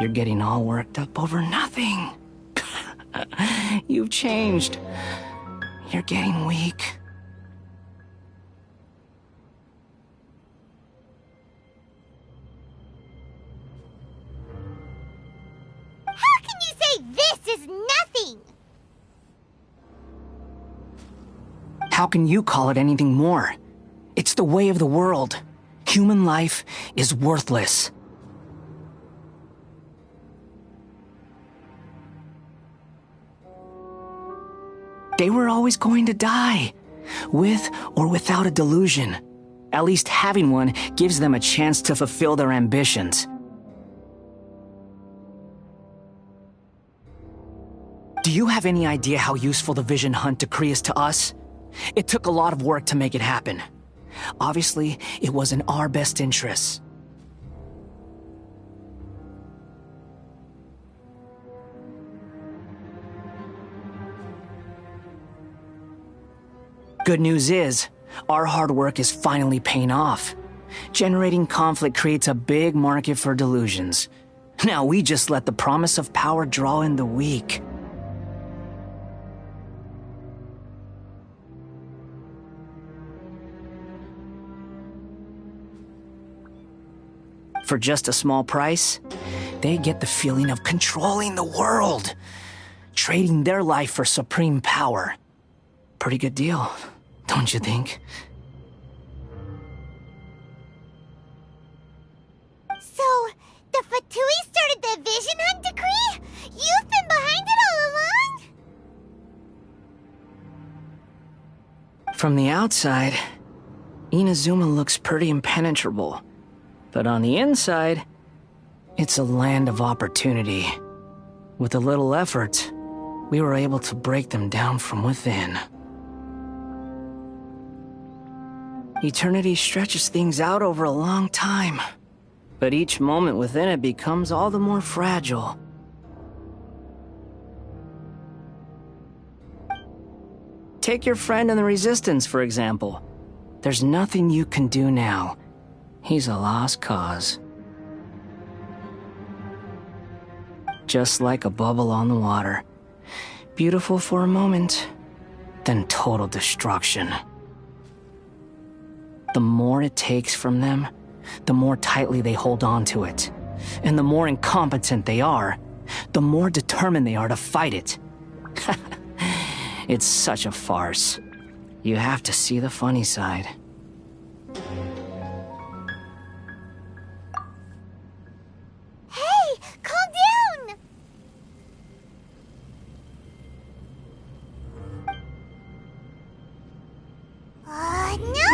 You're getting all worked up over nothing. You've changed. You're getting weak. How can you say this is nothing? How can you call it anything more? It's the way of the world. Human life is worthless. They were always going to die, with or without a delusion. At least having one gives them a chance to fulfill their ambitions. Do you have any idea how useful the Vision Hunt decree is to us? It took a lot of work to make it happen. Obviously, it was in our best interests. Good news is, our hard work is finally paying off. Generating conflict creates a big market for delusions. Now we just let the promise of power draw in the weak. For just a small price, they get the feeling of controlling the world, trading their life for supreme power. Pretty good deal, don't you think? So, the Fatui started the Vision Hunt decree? You've been behind it all along? From the outside, Inazuma looks pretty impenetrable. But on the inside, it's a land of opportunity. With a little effort, we were able to break them down from within. Eternity stretches things out over a long time, but each moment within it becomes all the more fragile. Take your friend in the Resistance, for example. There's nothing you can do now. He's a lost cause. Just like a bubble on the water. Beautiful for a moment, then total destruction. The more it takes from them, the more tightly they hold on to it. And the more incompetent they are, the more determined they are to fight it. It's such a farce. You have to see the funny side. Hey, calm down! No!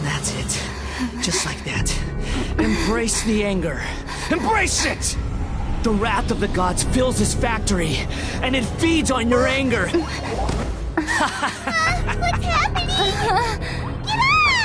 That's it. Just like that. Embrace the anger. Embrace it! The wrath of the gods fills this factory, and it feeds on your anger. What's happening? Get up!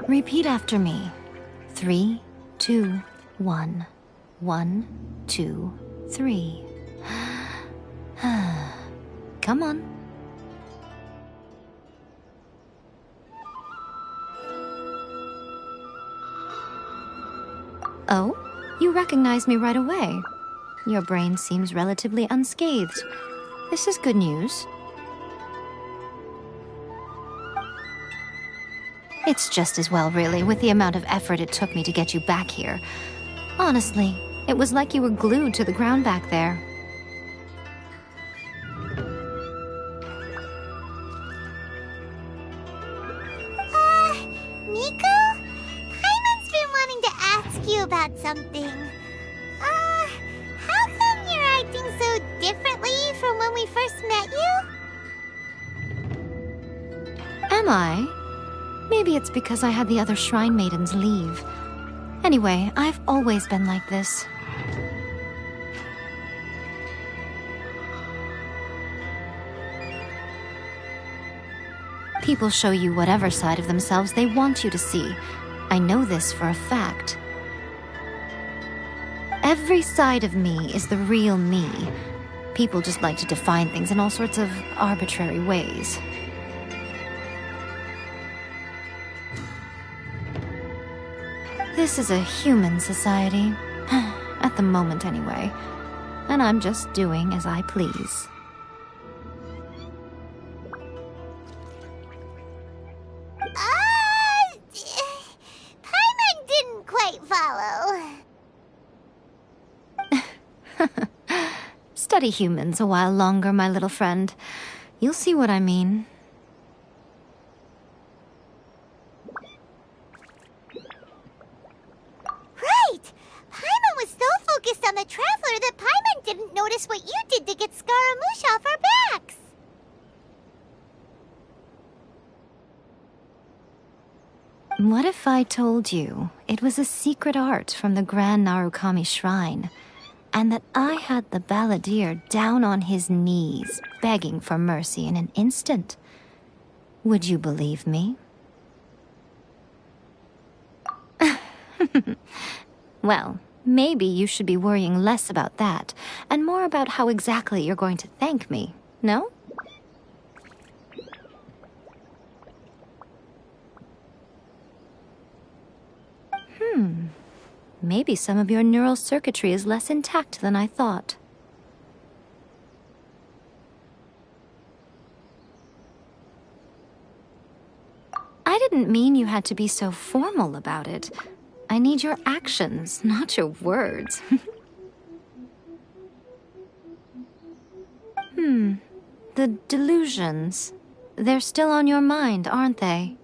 Repeat after me. 3, 2, 1. 1, 2, 3. Come on. Oh, you recognize me right away. Your brain seems relatively unscathed. This is good news. It's just as well, really, with the amount of effort it took me to get you back here. Honestly, it was like you were glued to the ground back there. Nico? Paimon's been wanting to ask you about something. How come you're acting so differently from when we first met you? Am I? Maybe it's because I had the other shrine maidens leave. Anyway, I've always been like this. People show you whatever side of themselves they want you to see. I know this for a fact. Every side of me is the real me. People just like to define things in all sorts of arbitrary ways. This is a human society. At the moment, anyway. And I'm just doing as I please. Paimon didn't quite follow. Study humans a while longer, my little friend. You'll see what I mean. Right! Paimon was so focused on the Traveler that Paimon didn't notice what you did to get Scaramouche off our backs. What if I told you it was a secret art from the Grand Narukami Shrine, and that I had the balladeer down on his knees, begging for mercy in an instant? Would you believe me? Well, maybe you should be worrying less about that, and more about how exactly you're going to thank me, no? Maybe some of your neural circuitry is less intact than I thought. I didn't mean you had to be so formal about it. I need your actions, not your words. The delusions. They're still on your mind, aren't they?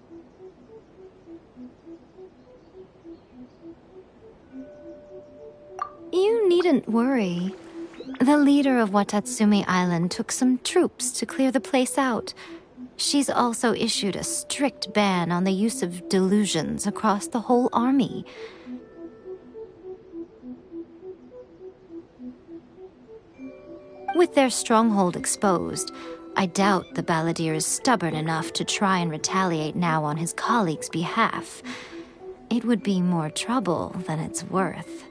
You needn't worry. The leader of Watatsumi Island took some troops to clear the place out. She's also issued a strict ban on the use of delusions across the whole army. With their stronghold exposed, I doubt the balladeer is stubborn enough to try and retaliate now on his colleagues' behalf. It would be more trouble than it's worth.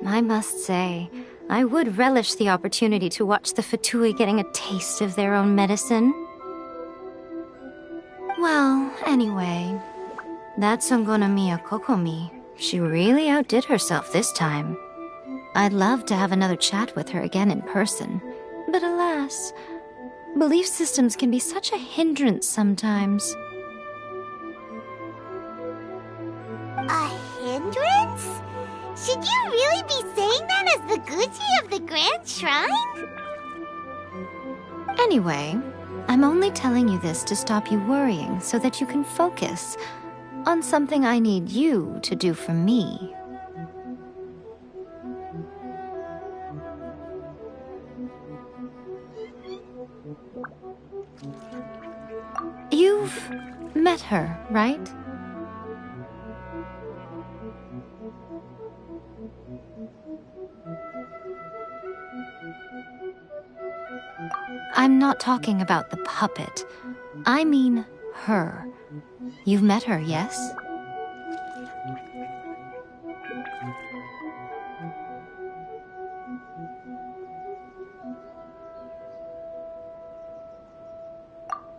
I must say, I would relish the opportunity to watch the Fatui getting a taste of their own medicine. Well, anyway, that's Miya Kokomi. She really outdid herself this time. I'd love to have another chat with her again in person, but alas, belief systems can be such a hindrance sometimes. A hindrance? Should you really be saying that as the Gucci of the Grand Shrine? Anyway, I'm only telling you this to stop you worrying so that you can focus on something I need you to do for me. You've met her, right? I'm not talking about the puppet. I mean her. You've met her, yes?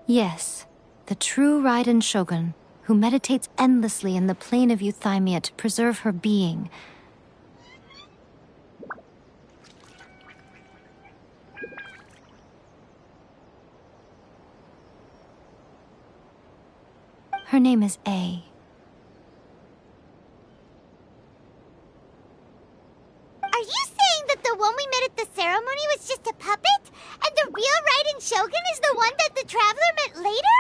Yes, the true Raiden Shogun, who meditates endlessly in the plane of Euthymia to preserve her being. Her name is A. Are you saying that the one we met at the ceremony was just a puppet? And the real Raiden Shogun is the one that the Traveler met later?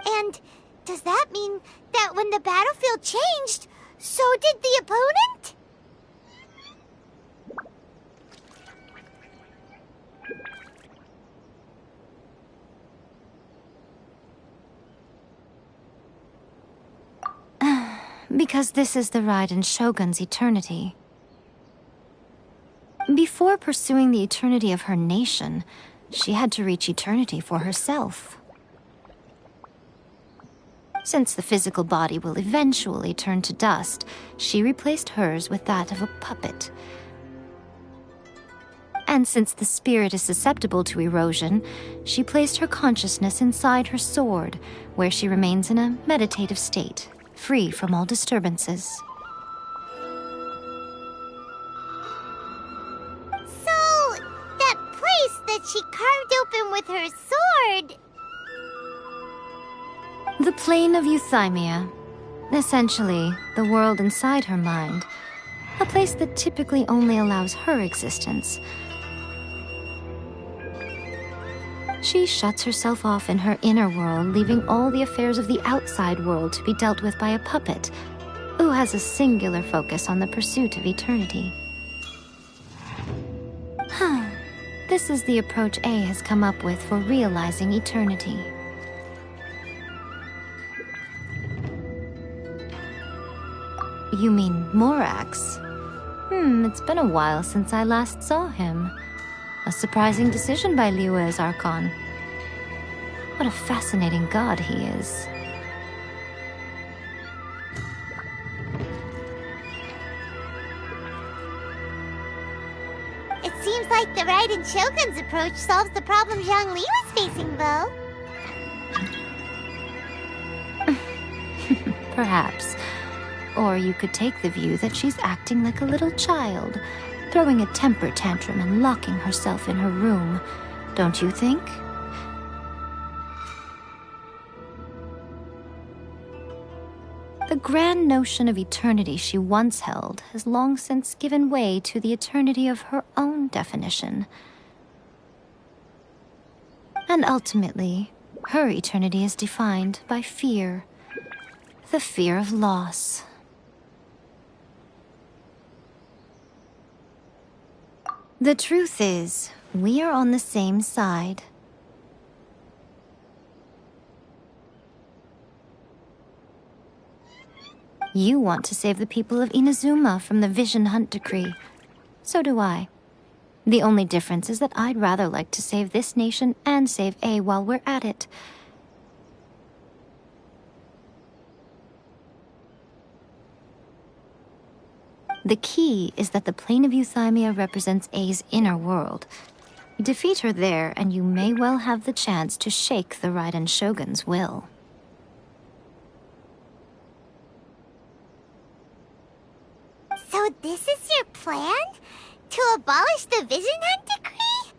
And does that mean that when the battlefield changed, so did the opponent? Because this is the Raiden Shogun's eternity. Before pursuing the eternity of her nation, she had to reach eternity for herself. Since the physical body will eventually turn to dust, she replaced hers with that of a puppet. And since the spirit is susceptible to erosion, she placed her consciousness inside her sword, where she remains in a meditative state, free from all disturbances. So, that place that she carved open with her sword... The plane of Euthymia. Essentially, the world inside her mind. A place that typically only allows her existence. She shuts herself off in her inner world, leaving all the affairs of the outside world to be dealt with by a puppet, who has a singular focus on the pursuit of eternity. This is the approach A has come up with for realizing eternity. You mean Morax? It's been a while since I last saw him. A surprising decision by Liyue's Archon. What a fascinating god he is. It seems like the Raiden Shogun's approach solves the problem Zhang Li was facing, though. Perhaps. Or you could take the view that she's acting like a little child, throwing a temper tantrum and locking herself in her room. Don't you think? The grand notion of eternity she once held has long since given way to the eternity of her own definition. And ultimately, her eternity is defined by fear. The fear of loss. The truth is, we are on the same side. You want to save the people of Inazuma from the Vision Hunt decree. So do I. The only difference is that I'd rather like to save this nation and save A while we're at it. The key is that the plane of Euthymia represents A's inner world. Defeat her there, and you may well have the chance to shake the Raiden Shogun's will. So this is your plan? To abolish the Vision Hunt decree?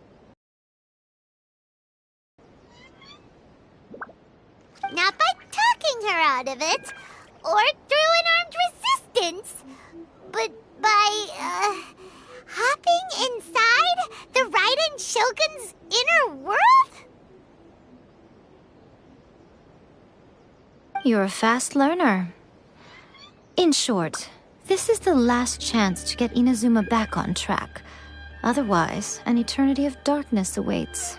Not by talking her out of it, or through an armed resistance, but by, hopping inside the Raiden Shogun's inner world? You're a fast learner. In short, this is the last chance to get Inazuma back on track. Otherwise, an eternity of darkness awaits.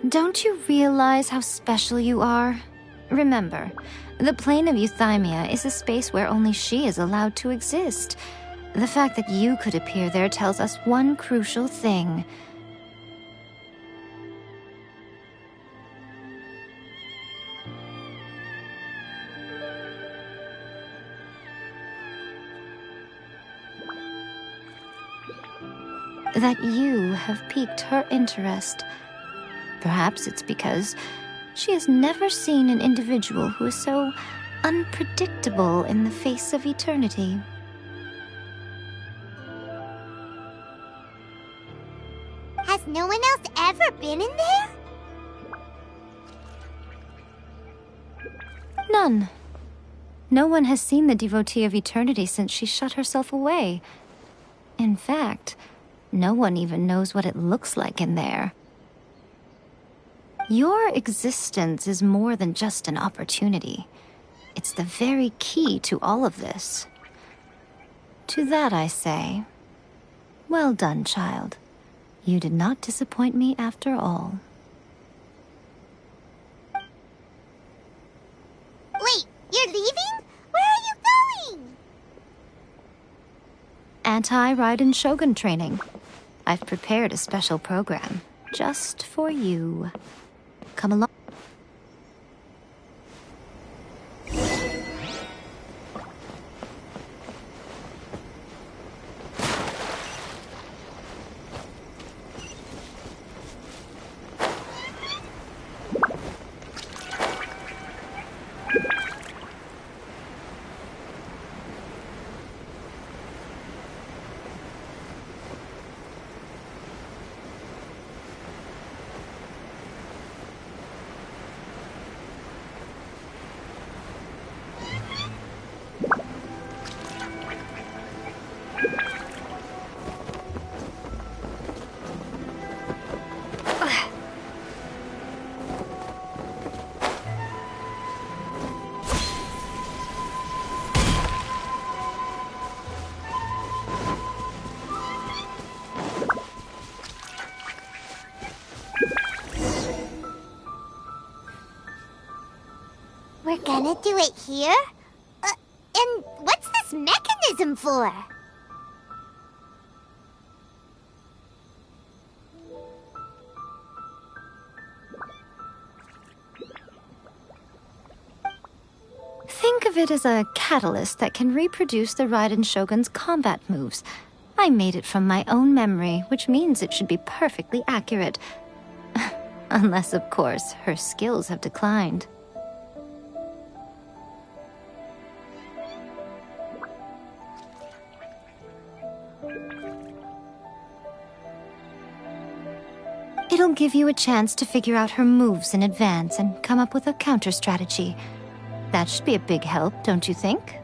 Don't you realize how special you are? Remember, the plane of Euthymia is a space where only she is allowed to exist. The fact that you could appear there tells us one crucial thing. That you have piqued her interest. Perhaps it's because she has never seen an individual who is so unpredictable in the face of eternity. Has no one else ever been in there? None. No one has seen the devotee of eternity since she shut herself away. In fact, no one even knows what it looks like in there. Your existence is more than just an opportunity. It's the very key to all of this. To that I say, well done, child. You did not disappoint me after all. Wait, you're leaving? Where are you going? Anti-Raiden Shogun training. I've prepared a special program just for you. Come along. We're gonna do it here? And what's this mechanism for? Think of it as a catalyst that can reproduce the Raiden Shogun's combat moves. I made it from my own memory, which means it should be perfectly accurate. Unless, of course, her skills have declined. It'll give you a chance to figure out her moves in advance and come up with a counter strategy. That should be a big help, don't you think?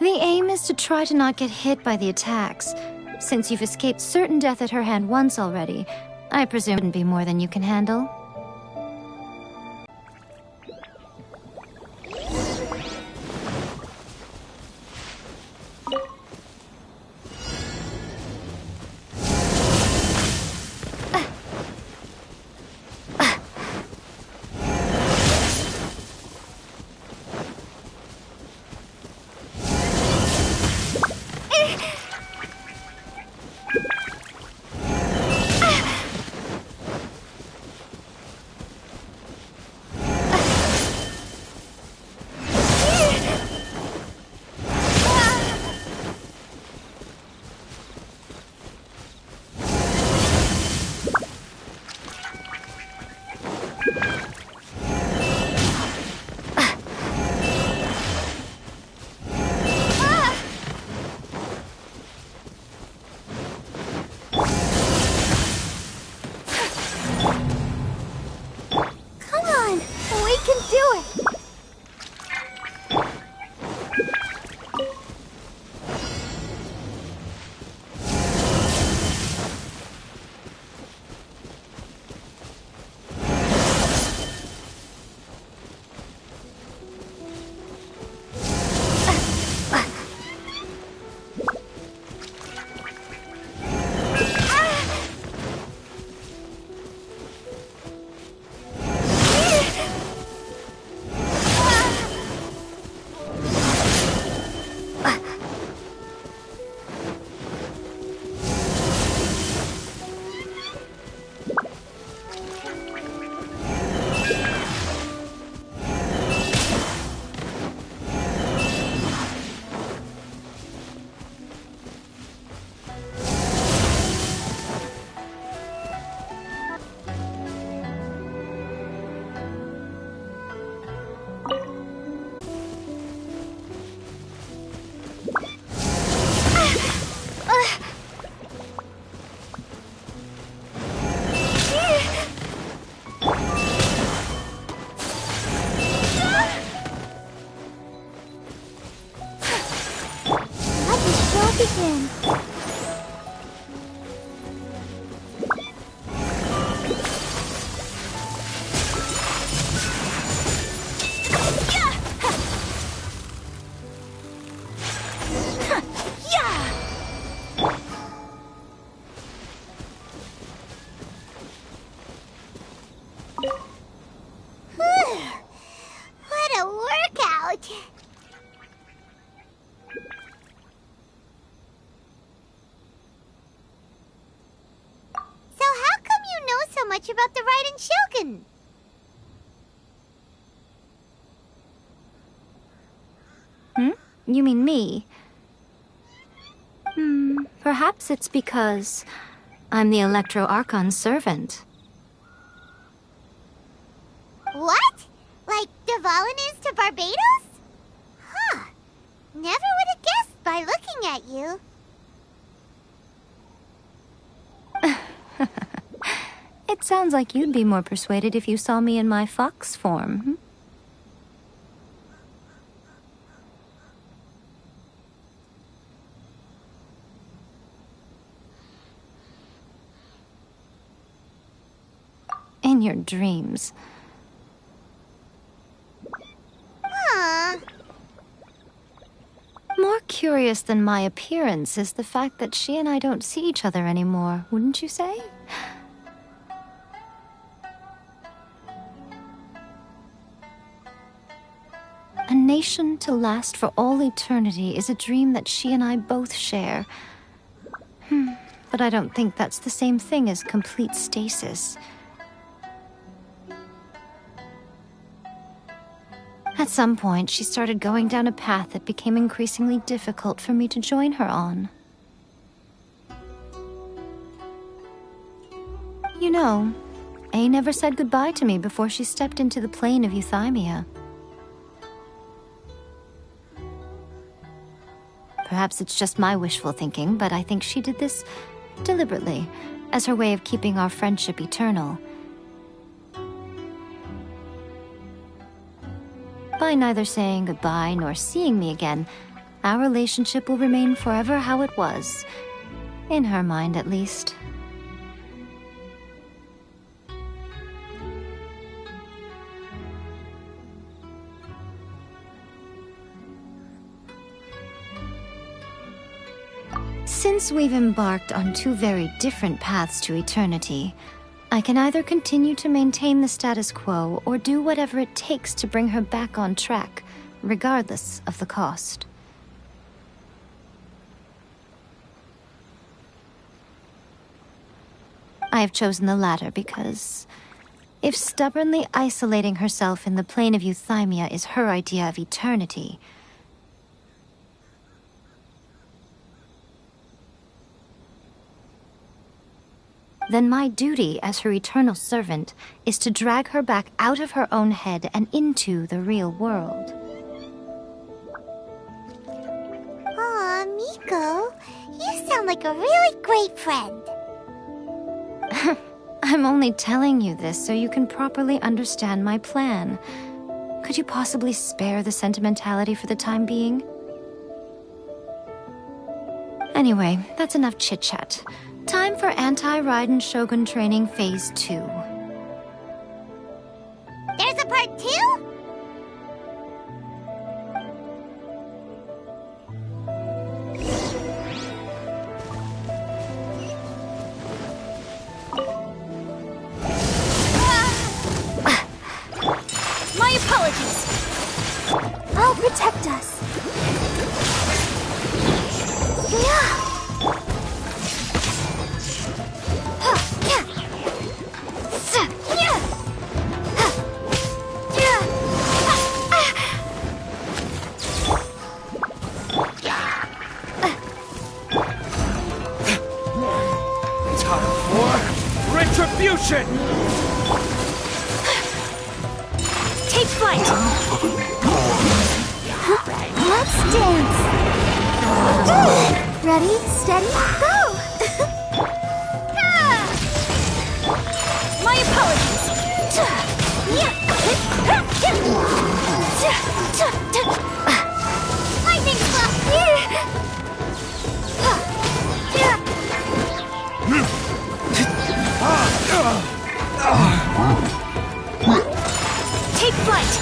The aim is to try to not get hit by the attacks. Since you've escaped certain death at her hand once already, I presume it wouldn't be more than you can handle. Let the show begin. What a workout! So how come you know so much about the Raiden Shogun? You mean me? Perhaps it's because I'm the Electro Archon's servant. What? Like Dvalin is to Barbados? Huh. Never would have guessed by looking at you. It sounds like you'd be more persuaded if you saw me in my fox form. In your dreams. Huh. More curious than my appearance is the fact that she and I don't see each other anymore, wouldn't you say? A nation to last for all eternity is a dream that she and I both share. But I don't think that's the same thing as complete stasis. At some point, she started going down a path that became increasingly difficult for me to join her on. You know, A never said goodbye to me before she stepped into the plane of euthymia. Perhaps it's just my wishful thinking, but I think she did this deliberately, as her way of keeping our friendship eternal. By neither saying goodbye nor seeing me again, our relationship will remain forever how it was. In her mind, at least. Since we've embarked on two very different paths to eternity, I can either continue to maintain the status quo or do whatever it takes to bring her back on track, regardless of the cost. I have chosen the latter because if stubbornly isolating herself in the plane of euthymia is her idea of eternity, then my duty as her eternal servant is to drag her back out of her own head and into the real world. Aw, Miko, you sound like a really great friend. I'm only telling you this so you can properly understand my plan. Could you possibly spare the sentimentality for the time being? Anyway, that's enough chit-chat. Time for Anti-Raiden Shogun Training Phase 2. There's a part 2? My apologies. I'll protect us. Yeah. Retribution! Take flight! Let's dance! Ready, steady, go! My apologies. Lightning block! Take flight.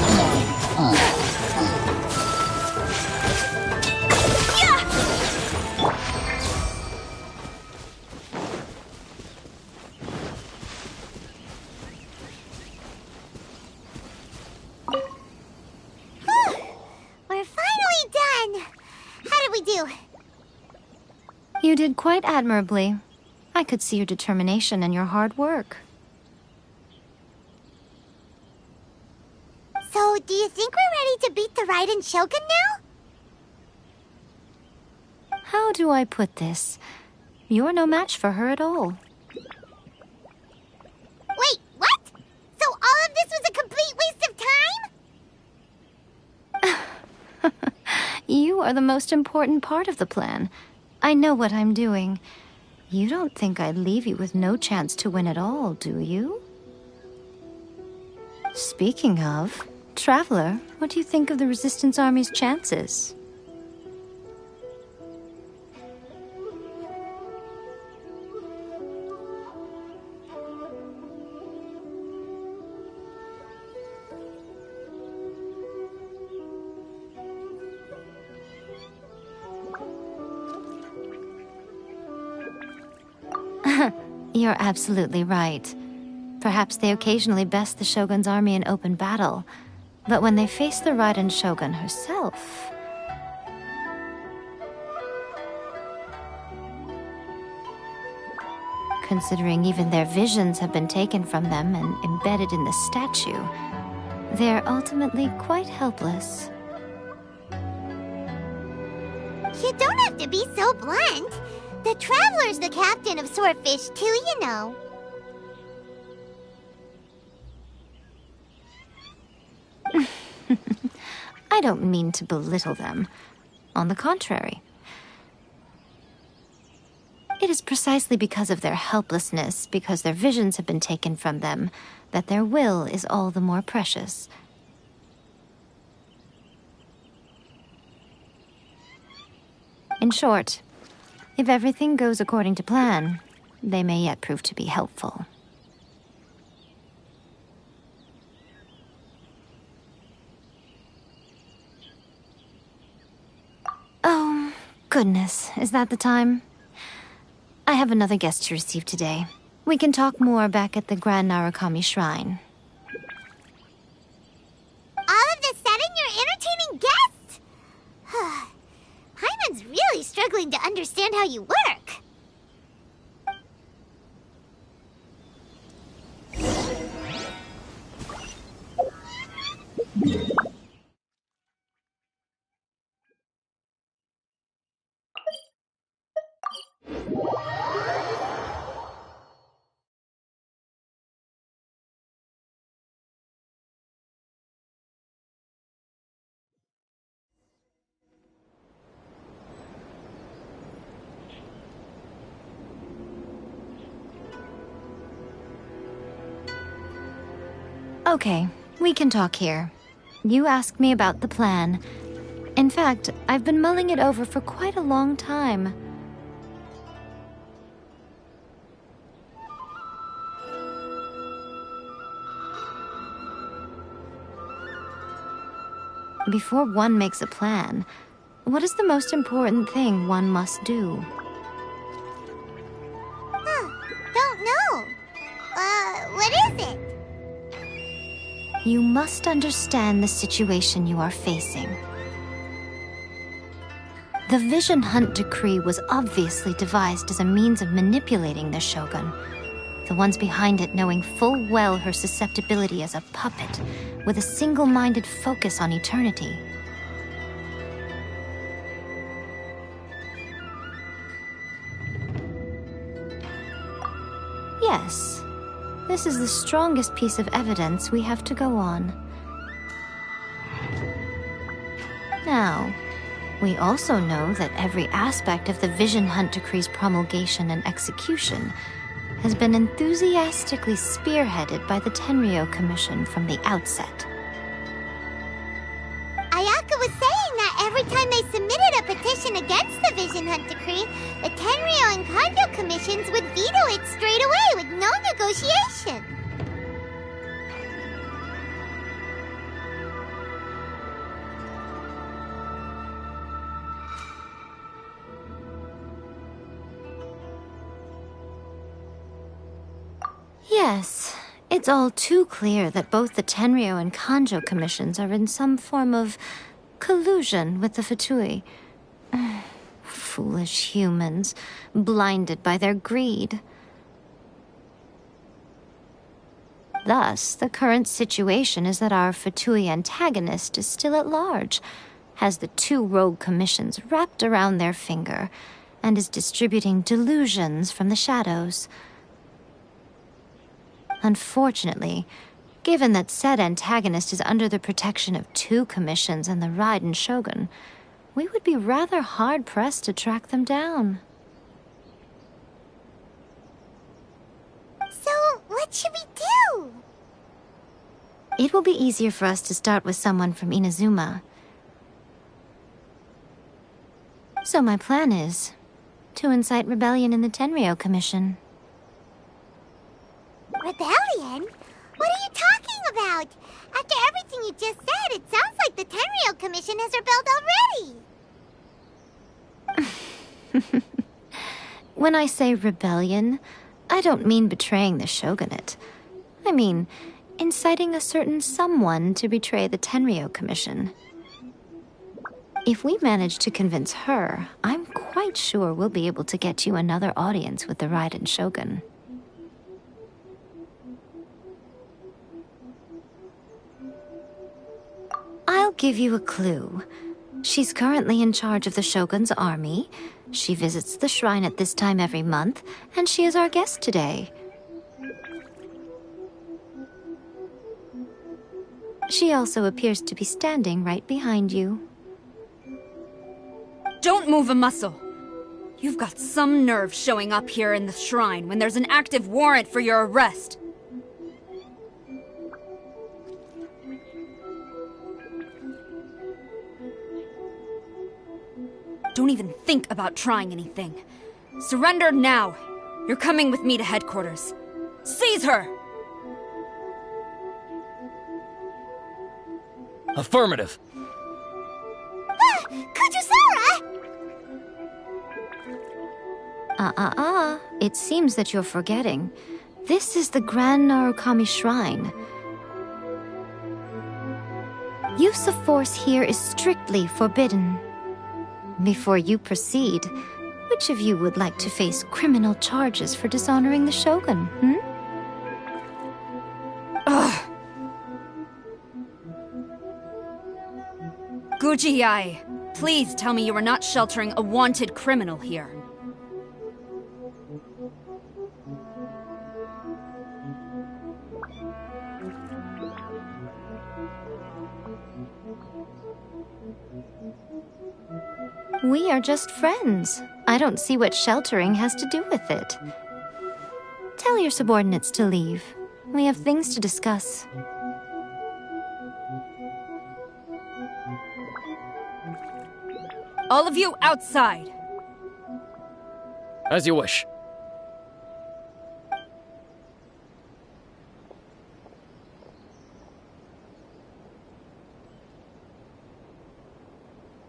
We're finally done! How did we do? You did quite admirably. I could see your determination and your hard work. So, do you think we're ready to beat the Raiden Shogun now? How do I put this? You're no match for her at all. Wait, what? So all of this was a complete waste of time? You are the most important part of the plan. I know what I'm doing. You don't think I'd leave you with no chance to win at all, do you? Speaking of, Traveler, what do you think of the Resistance Army's chances? You're absolutely right. Perhaps they occasionally best the Shogun's army in open battle, but when they face the Raiden Shogun herself... Considering even their visions have been taken from them and embedded in the statue, they're ultimately quite helpless. You don't have to be so blunt. The Traveler's the captain of Swordfish too, you know. I don't mean to belittle them. On the contrary. It is precisely because of their helplessness, because their visions have been taken from them, that their will is all the more precious. In short, if everything goes according to plan, they may yet prove to be helpful. Oh, goodness, is that the time? I have another guest to receive today. We can talk more back at the Grand Narukami Shrine. All of a sudden, you're entertaining guests? Paimon's really struggling to understand how you work. Okay, we can talk here. You asked me about the plan. In fact, I've been mulling it over for quite a long time. Before one makes a plan, what is the most important thing one must do? Don't know. What is it? You must understand the situation you are facing. The Vision Hunt Decree was obviously devised as a means of manipulating the Shogun, the ones behind it knowing full well her susceptibility as a puppet, with a single-minded focus on eternity. Yes, this is the strongest piece of evidence we have to go on. Now, We also know that every aspect of the Vision Hunt Decree's promulgation and execution has been enthusiastically spearheaded by the Tenryou Commission from the outset. Ayaka was saying that every time they submitted a petition against the Vision Hunt Decree, the Tenryou and Kanjo commissions would veto it straight away with no negotiation. Yes, it's all too clear that both the Tenryou and Kanjo commissions are in some form of collusion with the Fatui. Foolish humans, blinded by their greed. Thus, the current situation is that our Fatui antagonist is still at large, has the two rogue commissions wrapped around their finger, and is distributing delusions from the shadows. Unfortunately, given that said antagonist is under the protection of two commissions and the Raiden Shogun, we would be rather hard-pressed to track them down. So, what should we do? It will be easier for us to start with someone from Inazuma. So my plan is to incite rebellion in the Tenryou Commission. Rebellion? What are you talking about? After everything you just said, it sounds like the Tenryou Commission has rebelled already. When I say rebellion, I don't mean betraying the shogunate. I mean inciting a certain someone to betray the Tenryou Commission. If we manage to convince her, I'm quite sure we'll be able to get you another audience with the Raiden Shogun. I'll give you a clue. She's currently in charge of the Shogun's army. She visits the shrine at this time every month, and she is our guest today. She also appears to be standing right behind you. Don't move a muscle! You've got some nerve showing up here in the shrine when there's an active warrant for your arrest. Don't even think about trying anything. Surrender now. You're coming with me to headquarters. Seize her! Affirmative. Kujusara! It seems that you're forgetting. This is the Grand Narukami Shrine. Use of force here is strictly forbidden. Before you proceed, which of you would like to face criminal charges for dishonoring the Shogun, Ugh! Guji-ai, please tell me you are not sheltering a wanted criminal here. We are just friends. I don't see what sheltering has to do with it. Tell your subordinates to leave. We have things to discuss. All of you outside! As you wish.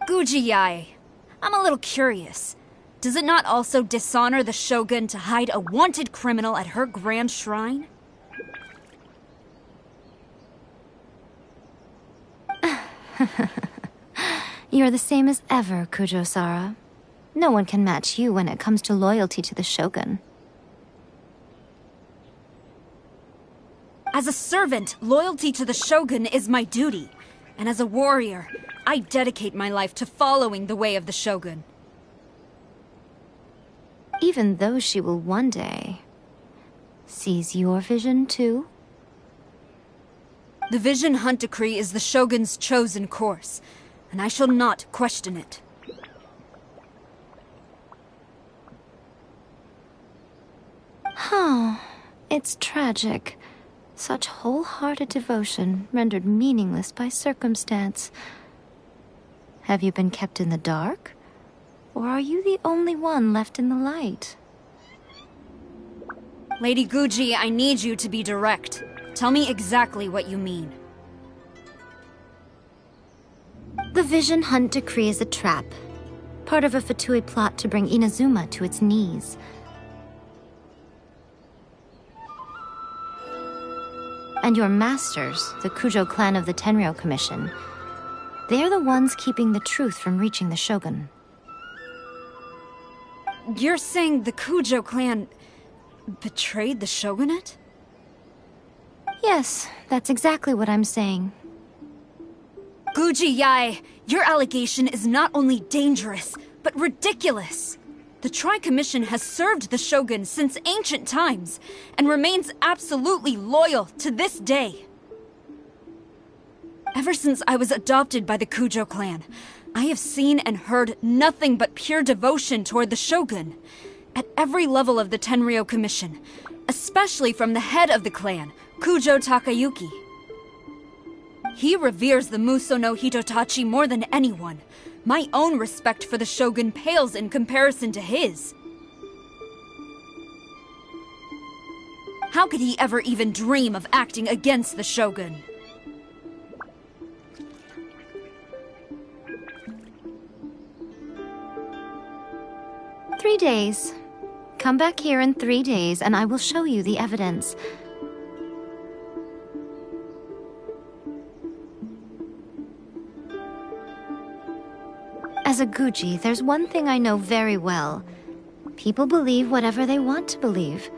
Guji-ai, I'm a little curious. Does it not also dishonor the Shogun to hide a wanted criminal at her grand shrine? You're the same as ever, Kujo-sara. No one can match you when it comes to loyalty to the Shogun. As a servant, loyalty to the Shogun is my duty. And as a warrior, I dedicate my life to following the way of the Shogun. Even though she will one day seize your vision too? The Vision Hunt Decree is the Shogun's chosen course, and I shall not question it. Oh, it's tragic. Such wholehearted devotion rendered meaningless by circumstance. Have you been kept in the dark? Or are you the only one left in the light? Lady Guji, I need you to be direct. Tell me exactly what you mean. The Vision Hunt Decree is a trap. Part of a Fatui plot to bring Inazuma to its knees. And your masters, the Kujo clan of the Tenryou Commission, they're the ones keeping the truth from reaching the Shogun. You're saying the Kujo clan betrayed the Shogunate? Yes, that's exactly what I'm saying. Guji Yae, your allegation is not only dangerous, but ridiculous. The Tri-Commission has served the Shogun since ancient times, and remains absolutely loyal to this day. Ever since I was adopted by the Kujo clan, I have seen and heard nothing but pure devotion toward the Shogun, at every level of the Tenryou Commission, especially from the head of the clan, Kujo Takayuki. He reveres the Muso no Hitotachi more than anyone. My own respect for the Shogun pales in comparison to his. How could he ever even dream of acting against the Shogun? "3 days. Come back here in 3 days and I will show you the evidence. As a Guji, there's one thing I know very well. People believe whatever they want to believe.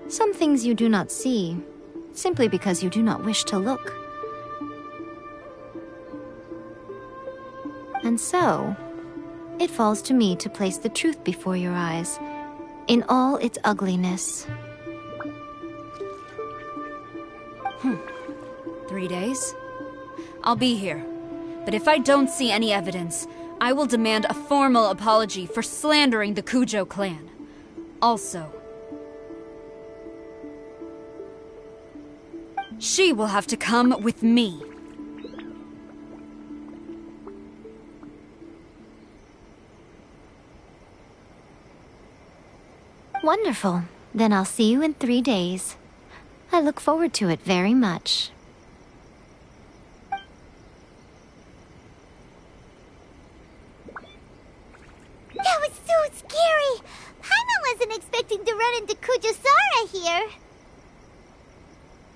Some things you do not see, simply because you do not wish to look. And so, it falls to me to place the truth before your eyes, in all its ugliness." 3 days? I'll be here. But if I don't see any evidence, I will demand a formal apology for slandering the Kujo clan. Also, she will have to come with me. Wonderful. Then I'll see you in 3 days. I look forward to it very much. That was so scary! Paimon wasn't expecting to run into Kujosara here.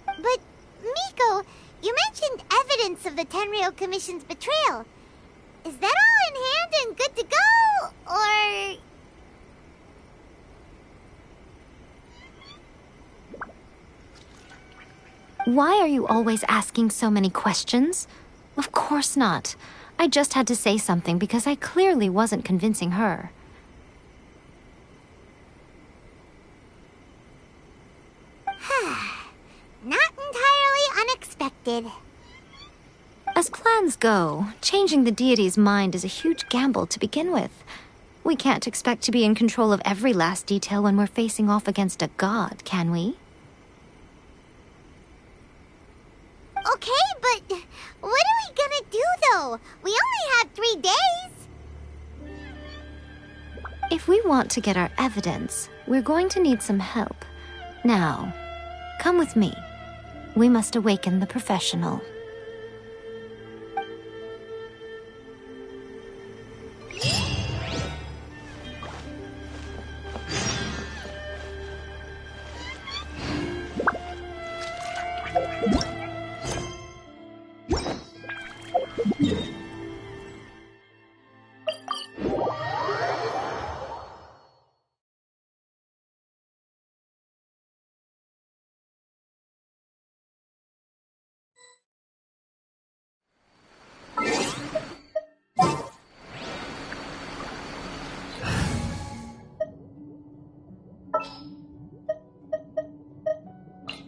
But, Miko, you mentioned evidence of the Tenryou Commission's betrayal. Is that all in hand and good to go, or... Why are you always asking so many questions? Of course not. I just had to say something because I clearly wasn't convincing her. Not entirely unexpected. As plans go, changing the deity's mind is a huge gamble to begin with. We can't expect to be in control of every last detail when we're facing off against a god, can we? Okay, but what are we gonna do, though? We only have 3 days. If we want to get our evidence, we're going to need some help. Now, come with me. We must awaken the professional.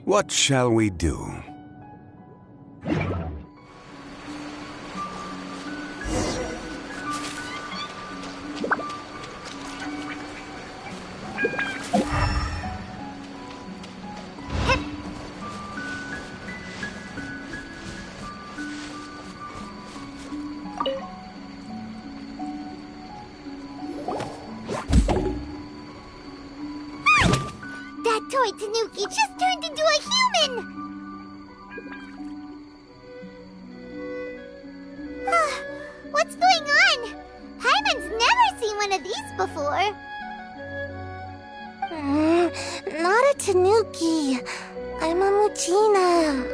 What shall we do? android Tanuki just turned into a human! What's going on? Paimon's never seen one of these before. Not a Tanuki. I'm a Muchina.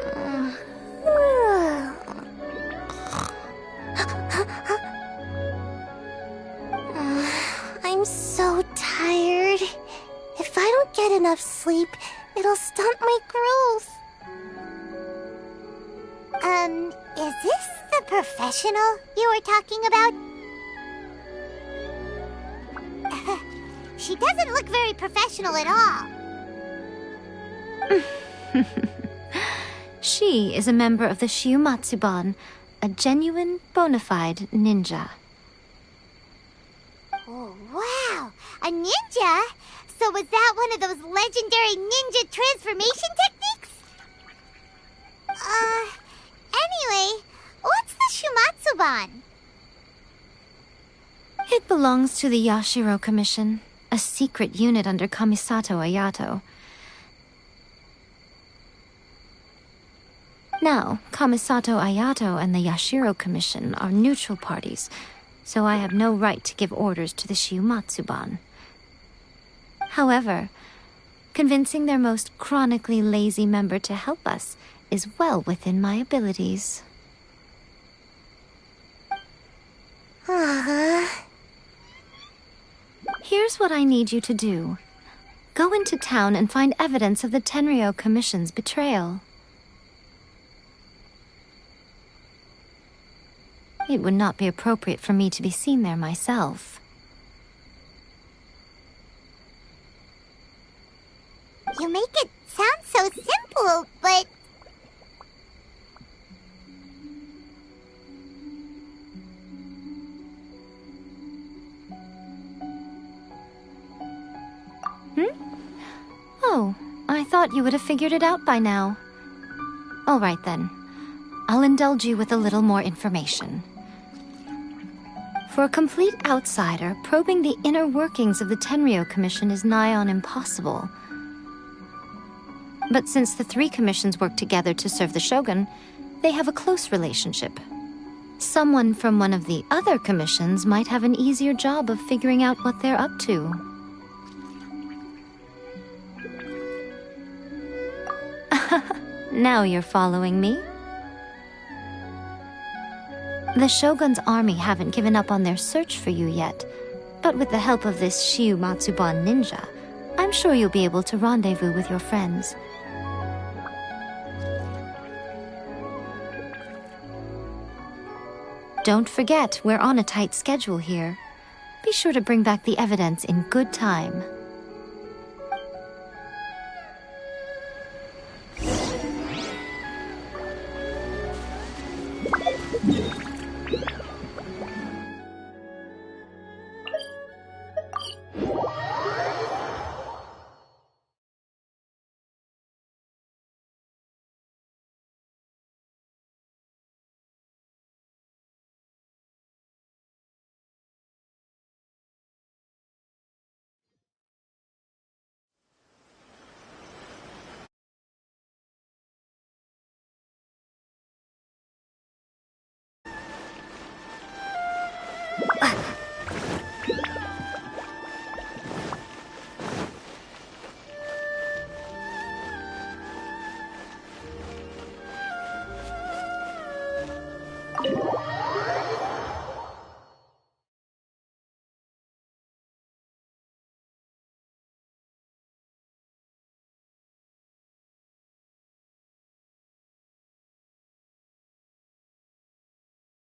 I'm so tired. If I don't get enough sleep, it'll stunt my growth. Is this the professional you were talking about? She doesn't look very professional at all. She is a member of the Shiumatsuban, a genuine, bona fide ninja. Oh, wow! A ninja? So was that one of those legendary ninja transformation techniques? Anyway, what's the Shumatsuban? It belongs to the Yashiro Commission, a secret unit under Kamisato Ayato. Now, Kamisato Ayato and the Yashiro Commission are neutral parties, so I have no right to give orders to the Shiumatsuban. However, convincing their most chronically lazy member to help us is well within my abilities. Here's what I need you to do. Go into town and find evidence of the Tenryou Commission's betrayal. It would not be appropriate for me to be seen there myself. You make it sound so simple, but... Oh, I thought you would have figured it out by now. All right then. I'll indulge you with a little more information. For a complete outsider, probing the inner workings of the Tenryou Commission is nigh on impossible. But since the three commissions work together to serve the Shogun, they have a close relationship. Someone from one of the other commissions might have an easier job of figuring out what they're up to. Now you're following me. The Shogun's army haven't given up on their search for you yet, but with the help of this Shiumatsuban ninja, I'm sure you'll be able to rendezvous with your friends. Don't forget, we're on a tight schedule here. Be sure to bring back the evidence in good time.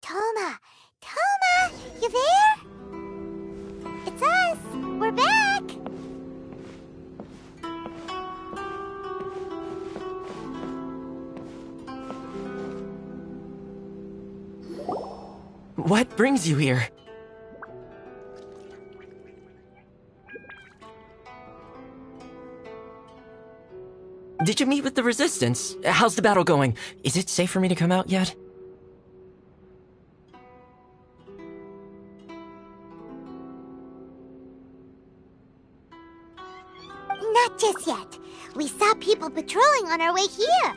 Toma, you there? It's us. We're back. What brings you here? Did you meet with the Resistance? How's the battle going? Is it safe for me to come out yet? Not just yet. We saw people patrolling on our way here.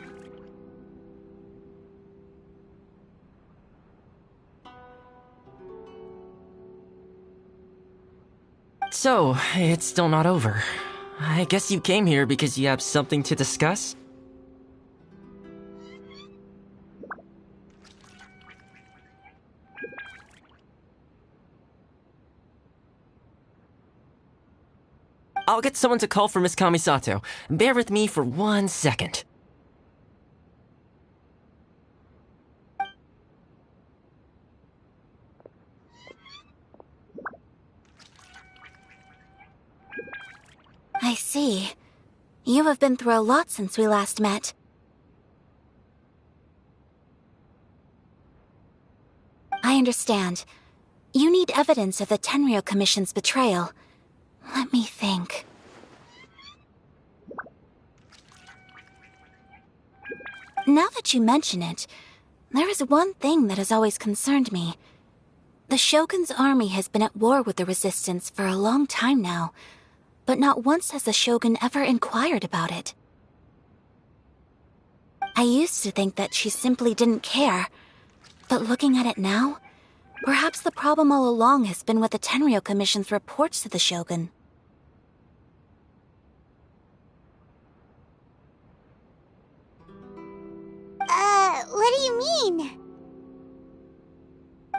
So, it's still not over. I guess you came here because you have something to discuss? I'll get someone to call for Miss Kamisato. Bear with me for 1 second. I see. You have been through a lot since we last met. I understand. You need evidence of the Tenryou Commission's betrayal. Let me think. Now that you mention it, there is one thing that has always concerned me. The Shogun's army has been at war with the Resistance for a long time now, but not once has the Shogun ever inquired about it. I used to think that she simply didn't care, but looking at it now, perhaps the problem all along has been with the Tenryou Commission's reports to the Shogun. What do you mean?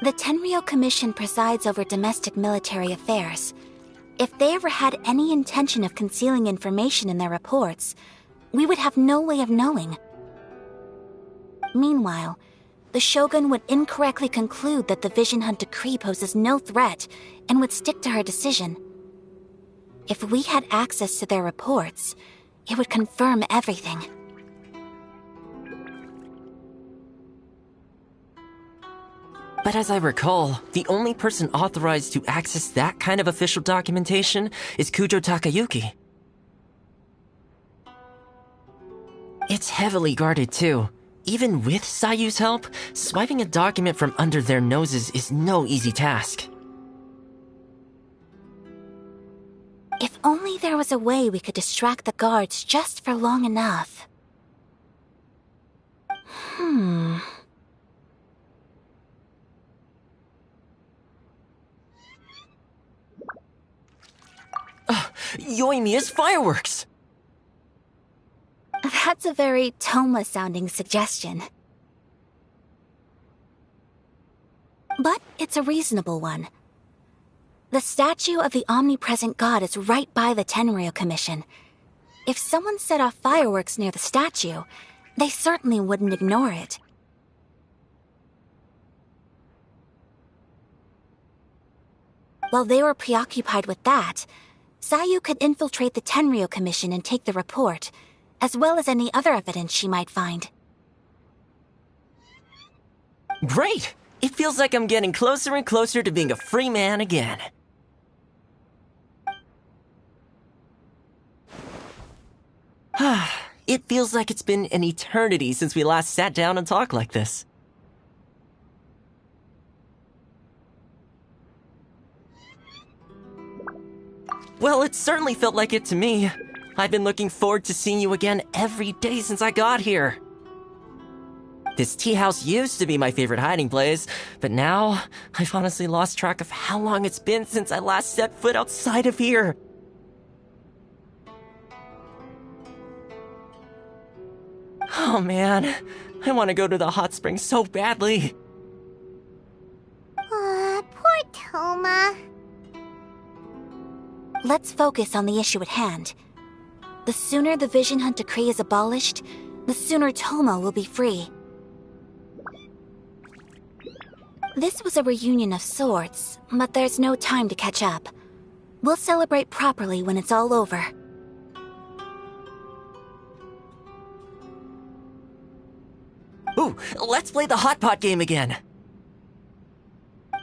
The Tenryou Commission presides over domestic military affairs. If they ever had any intention of concealing information in their reports, we would have no way of knowing. Meanwhile, the Shogun would incorrectly conclude that the Vision Hunt Decree poses no threat and would stick to her decision. If we had access to their reports, it would confirm everything. But as I recall, the only person authorized to access that kind of official documentation is Kujo Takayuki. It's heavily guarded too. Even with Sayu's help, swiping a document from under their noses is no easy task. If only there was a way we could distract the guards just for long enough. Yoimiya's fireworks! That's a very Toma-sounding suggestion. But it's a reasonable one. The statue of the omnipresent god is right by the Tenryou Commission. If someone set off fireworks near the statue, they certainly wouldn't ignore it. While they were preoccupied with that, Sayu could infiltrate the Tenryou Commission and take the report, as well as any other evidence she might find. Great! It feels like I'm getting closer and closer to being a free man again. It feels like it's been an eternity since we last sat down and talked like this. Well, it certainly felt like it to me. I've been looking forward to seeing you again every day since I got here. This tea house used to be my favorite hiding place, but now I've honestly lost track of how long it's been since I last set foot outside of here. Oh man, I want to go to the hot springs so badly. Poor Toma. Let's focus on the issue at hand. The sooner the Vision Hunt Decree is abolished, the sooner Toma will be free. This was a reunion of sorts, but there's no time to catch up. We'll celebrate properly when it's all over. Ooh, let's play the hot pot game again.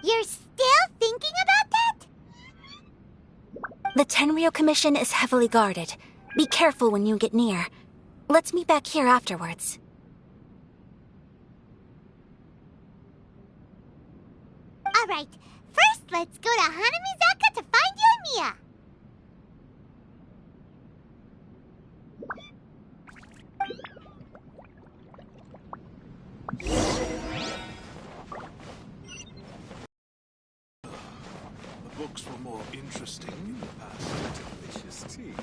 You're still thinking about that? The Tenryou Commission is heavily guarded. Be careful when you get near. Let's meet back here afterwards. Alright, first let's go to Hanamizaka to find Yoimiya. interesting in the past. Delicious tea.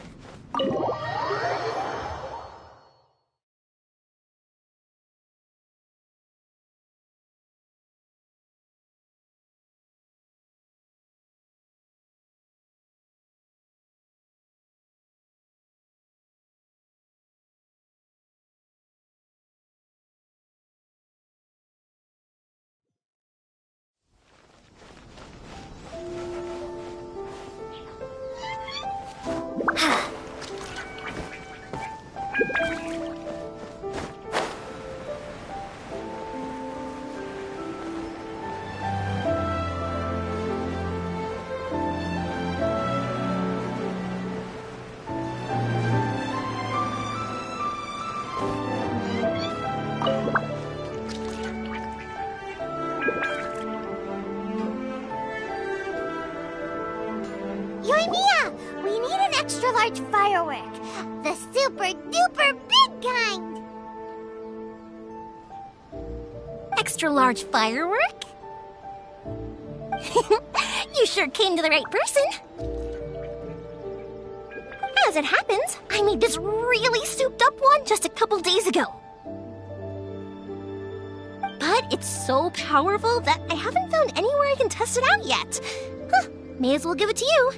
Yoimiya! We need an extra-large firework. The super-duper big kind! Extra-large firework? You sure came to the right person. As it happens, I made this really souped-up one just a couple days ago. But it's so powerful that I haven't found anywhere I can test it out yet. Huh, may as well give it to you.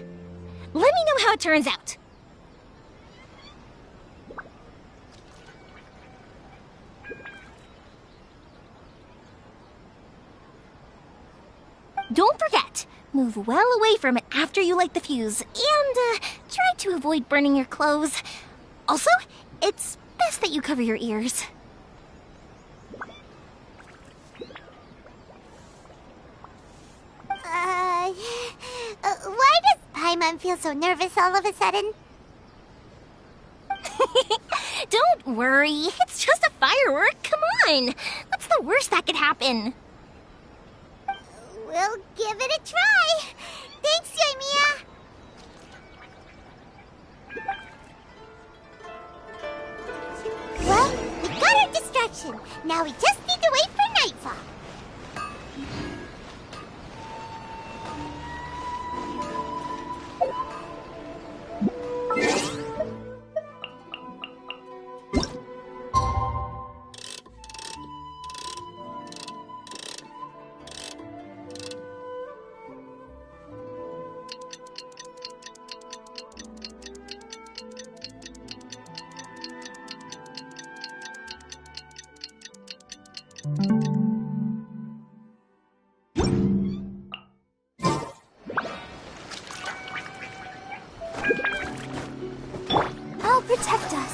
Let me know how it turns out. Don't forget, move well away from it after you light the fuse, and try to avoid burning your clothes. Also, it's best that you cover your ears. Why does Paimon feel so nervous all of a sudden? Don't worry, it's just a firework, come on! What's the worst that could happen? We'll give it a try! Thanks, Yoimiya! Well, we got our distraction. Now we just need to wait for nightfall. I'll protect us.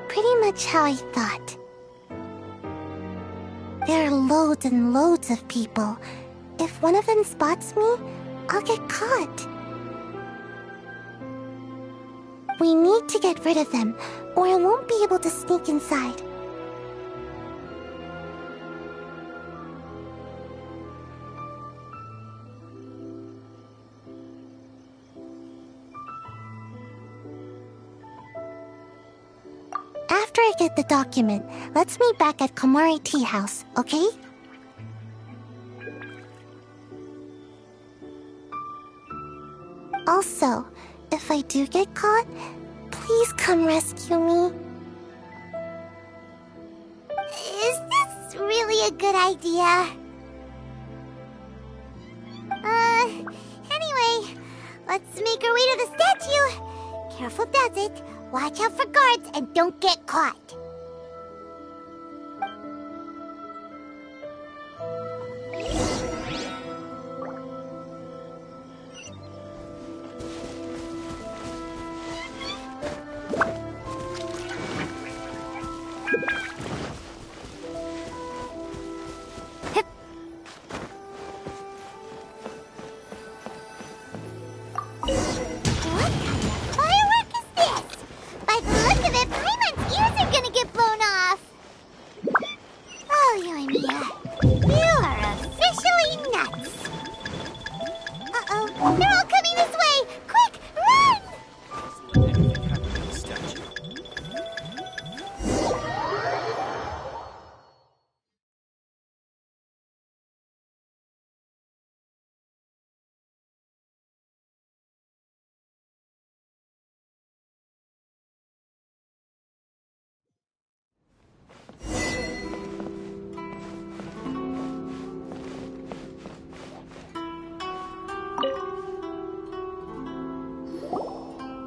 Pretty much how I thought. There are loads and loads of people. If one of them spots me, I'll get caught. We need to get rid of them, or I won't be able to sneak inside. After I get the document, let's meet back at Komari Tea House, okay? Also, if I do get caught, please come rescue me. Is this really a good idea? Anyway, let's make our way to the statue. Careful does it. Watch out for guards and don't get caught.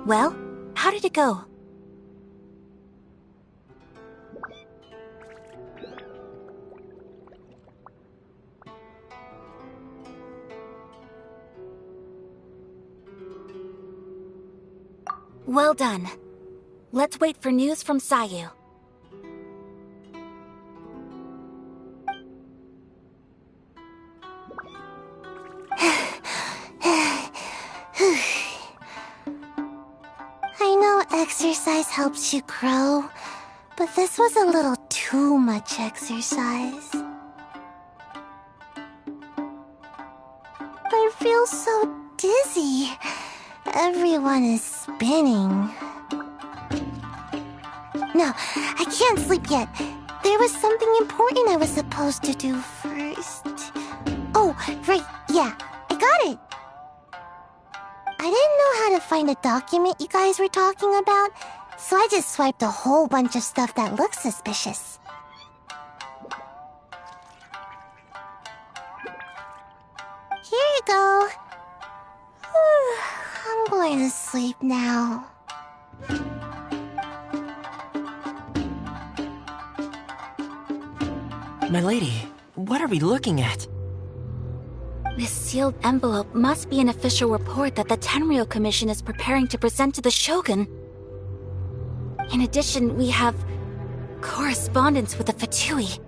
Well, how did it go? Well done. Let's wait for news from Sayu. I know exercise helps you grow, but this was a little too much exercise. I feel so dizzy. Everyone is spinning. No, I can't sleep yet. There was something important I was supposed to do first. Oh, right, yeah, I got it. I didn't know how to find a document you guys were talking about, so I just swiped a whole bunch of stuff that looks suspicious. Here you go. I'm going to sleep now. My lady, what are we looking at? This sealed envelope must be an official report that the Tenryou Commission is preparing to present to the Shogun. In addition, we have correspondence with the Fatui.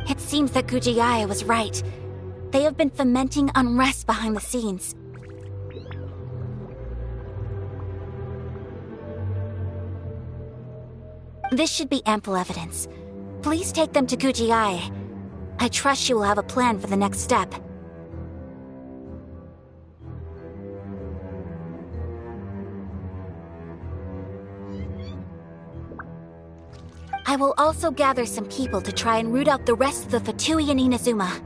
It seems that Gujiae was right. They have been fomenting unrest behind the scenes. This should be ample evidence. Please take them to Gujiae. I trust she will have a plan for the next step. I will also gather some people to try and root out the rest of the Fatui in Inazuma.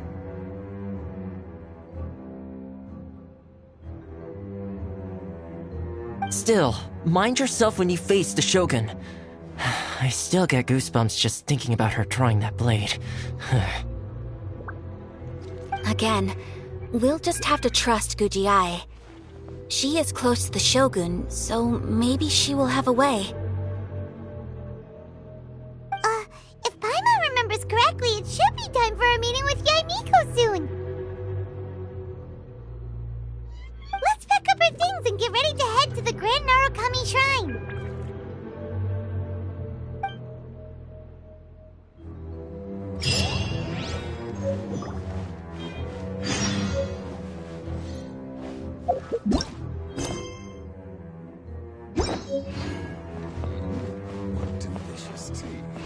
Still, mind yourself when you face the Shogun. I still get goosebumps just thinking about her drawing that blade. Again, we'll just have to trust Gujiae. She is close to the Shogun, so maybe she will have a way. If Paimon remembers correctly, it should be time for a meeting with Yaimiko soon. Let's pack up our things and get ready to head to the Grand Narukami Shrine. Delicious tea. Much more interesting.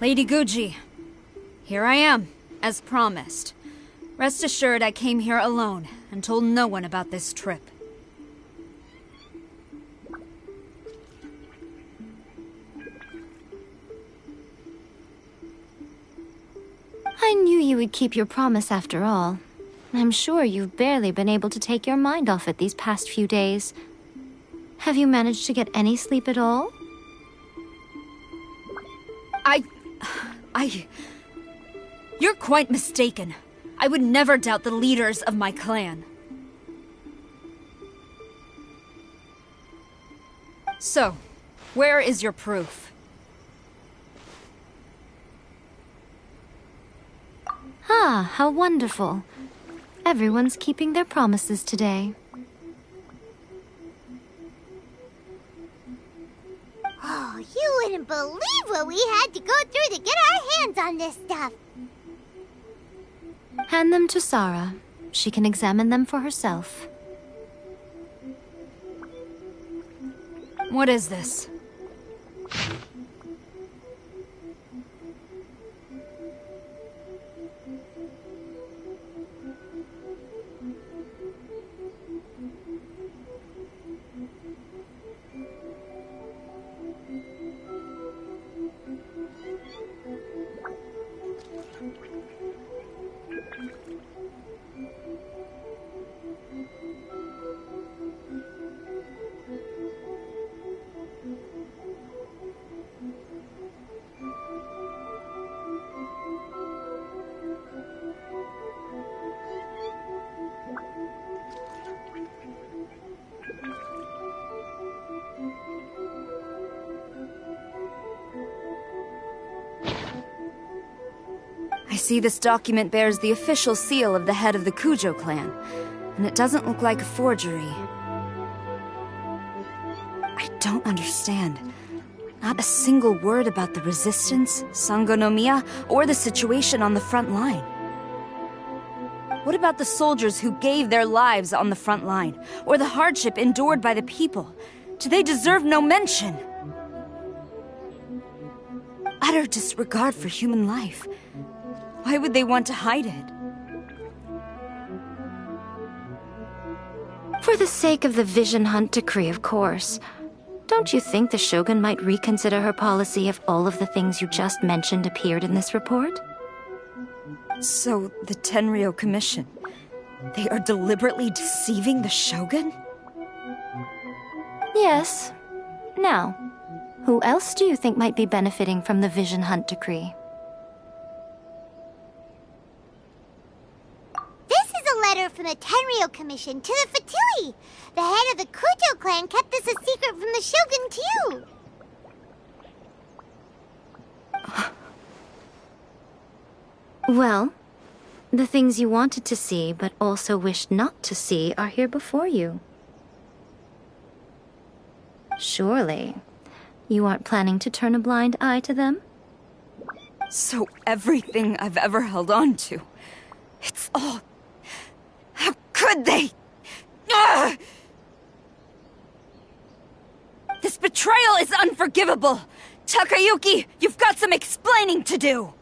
Lady Guji, here I am, as promised. Rest assured I came here alone and told no one about this trip. I knew you would keep your promise after all. I'm sure you've barely been able to take your mind off it these past few days. Have you managed to get any sleep at all? You're quite mistaken. I would never doubt the leaders of my clan. So, Where is your proof? Ah, how wonderful. Everyone's keeping their promises today. Oh, you wouldn't believe what we had to go through to get our hands on this stuff. Hand them to Sarah. She can examine them for herself. What is this? I see this document bears the official seal of the head of the Kujo clan, and it doesn't look like a forgery. I don't understand. Not a single word about the resistance, Sangonomiya, or the situation on the front line. What about the soldiers who gave their lives on the front line, or the hardship endured by the people? Do they deserve no mention? Utter disregard for human life. Why would they want to hide it? For the sake of the Vision Hunt decree, of course. Don't you think the Shogun might reconsider her policy if all of the things you just mentioned appeared in this report? So, the Tenryou Commission, they are deliberately deceiving the Shogun? Yes. Now, who else do you think might be benefiting from the Vision Hunt decree? Letter from the Tenryou Commission to the Fatui. The head of the Kujo clan kept this a secret from the Shogun, too. Well, the things you wanted to see but also wished not to see are here before you. Surely, you aren't planning to turn a blind eye to them? So everything I've ever held on to, it's all... How could they? Ugh! This betrayal is unforgivable! Takayuki, you've got some explaining to do!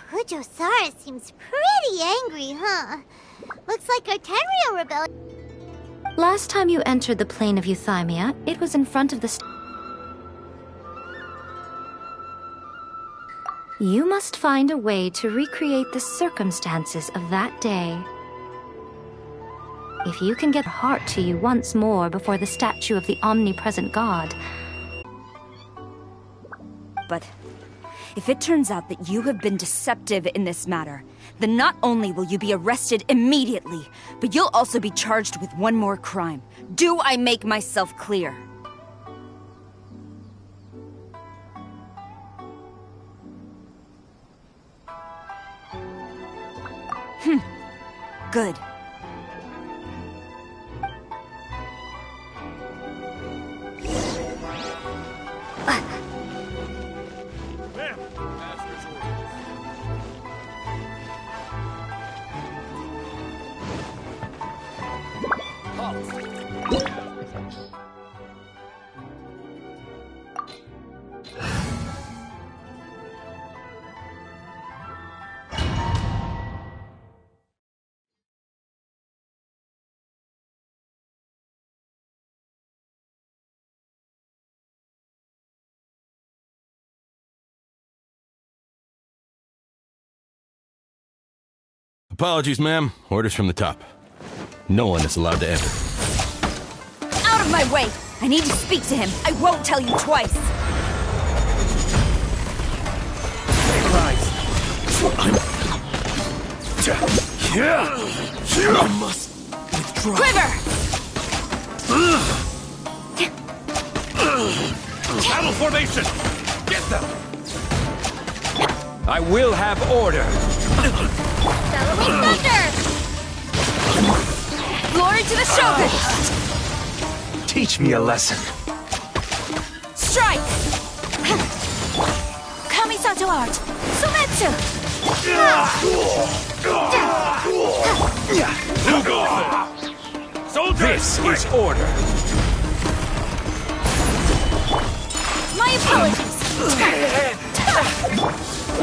Kujo-Sara seems pretty angry, huh? Looks like our Tenryou rebellion... Last time you entered the plane of Euthymia, it was in front of the... You must find a way to recreate the circumstances of that day. If you can get heart to you once more before the statue of the omnipresent god. But if it turns out that you have been deceptive in this matter, then not only will you be arrested immediately, but you'll also be charged with one more crime. Do I make myself clear? Good. Apologies, ma'am. Orders from the top. No one is allowed to enter. Out of my way! I need to speak to him. I won't tell you twice. I must withdraw. Quiver! Battle formation! Get them! I will have order. Bellowing thunder! Glory to the Shogun! Teach me a lesson. Strike! Kamisato art! Sumetsu! This is order. My apologies!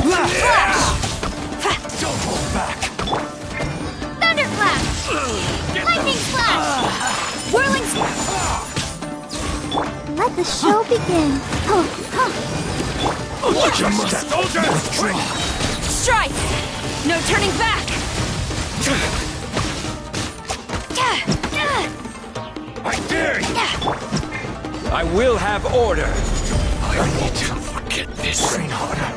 Flash! Don't hold back. Thunder Flash! Lightning Flash! Whirling Splash! Let the show begin. Watch your step. Soldiers! Strike! No turning back! I dare you. I will have order. I need to forget this. Train harder.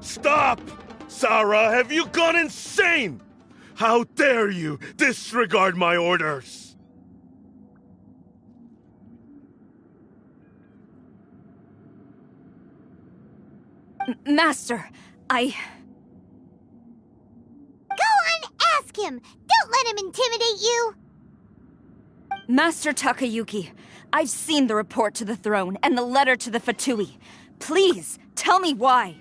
Stop! Sarah, have you gone insane? How dare you disregard my orders? Master, Go on, ask him! Don't let him intimidate you! Master Takayuki, I've seen the report to the throne and the letter to the Fatui. Please, tell me why.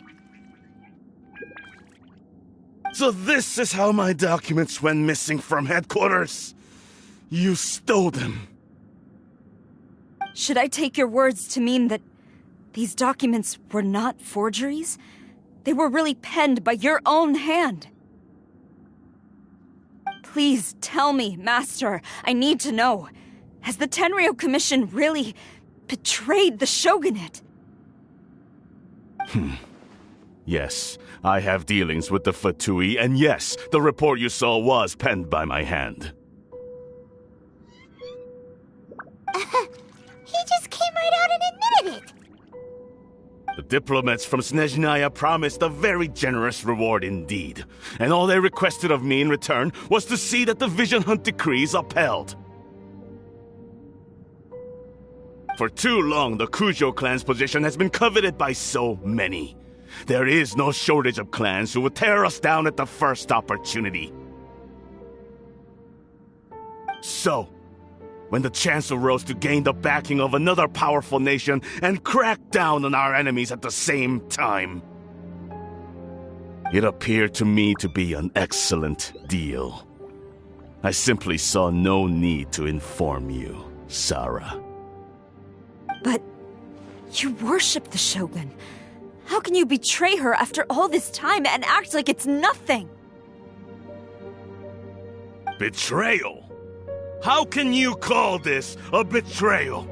So this is how my documents went missing from headquarters. You stole them. Should I take your words to mean that these documents were not forgeries? They were really penned by your own hand. Please tell me, Master. I need to know. Has the Tenryou Commission really betrayed the Shogunate? Yes, I have dealings with the Fatui, and yes, the report you saw was penned by my hand. He just came right out and admitted it! The diplomats from Snezhnaya promised a very generous reward indeed, and all they requested of me in return was to see that the Vision Hunt decree is upheld. For too long, the Kujo clan's position has been coveted by so many. There is no shortage of clans who would tear us down at the first opportunity. So, when the chance arose to gain the backing of another powerful nation and crack down on our enemies at the same time, it appeared to me to be an excellent deal. I simply saw no need to inform you, Sarah. But you worship the Shogun. How can you betray her after all this time and act like it's nothing? Betrayal? How can you call this a betrayal?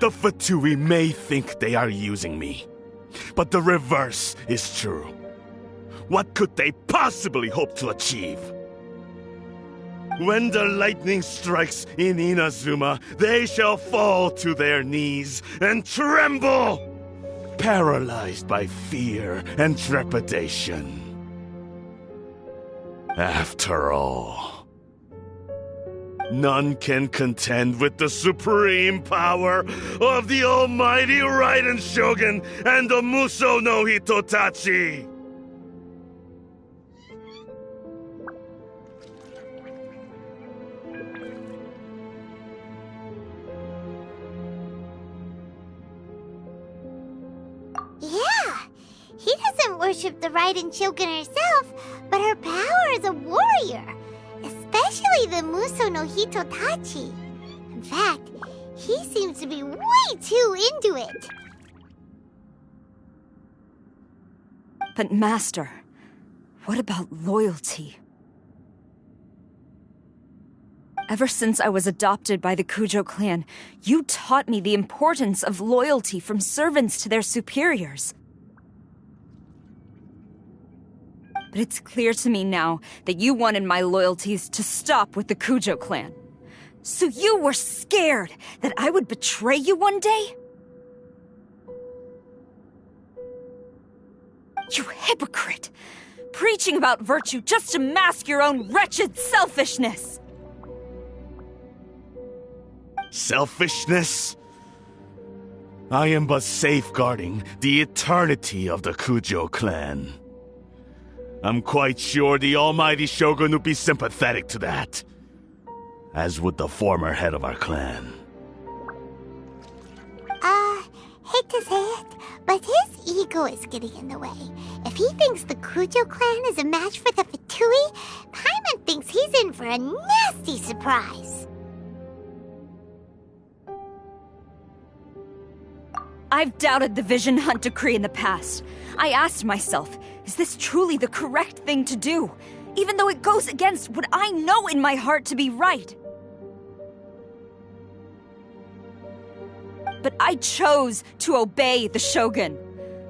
The Fatui may think they are using me, but the reverse is true. What could they possibly hope to achieve? When the lightning strikes in Inazuma, they shall fall to their knees and tremble, paralyzed by fear and trepidation. After all, none can contend with the supreme power of the almighty Raiden Shogun and the Muso no Hitotachi! Yeah, he doesn't worship the Raiden Shogun herself, but her power as a warrior. Especially the Muso no Hitotachi. In fact, he seems to be way too into it. But Master, what about loyalty? Ever since I was adopted by the Kujo clan, you taught me the importance of loyalty from servants to their superiors. But it's clear to me now that you wanted my loyalties to stop with the Kujo clan. So you were scared that I would betray you one day? You hypocrite! Preaching about virtue just to mask your own wretched selfishness! Selfishness? I am but safeguarding the eternity of the Kujo clan. I'm quite sure the almighty Shogun would be sympathetic to that, as would the former head of our clan. Hate to say it, but his ego is getting in the way. If he thinks the Kujo clan is a match for the Fatui, Paimon thinks he's in for a nasty surprise. I've doubted the Vision Hunt decree in the past. I asked myself, is this truly the correct thing to do? Even though it goes against what I know in my heart to be right. But I chose to obey the Shogun.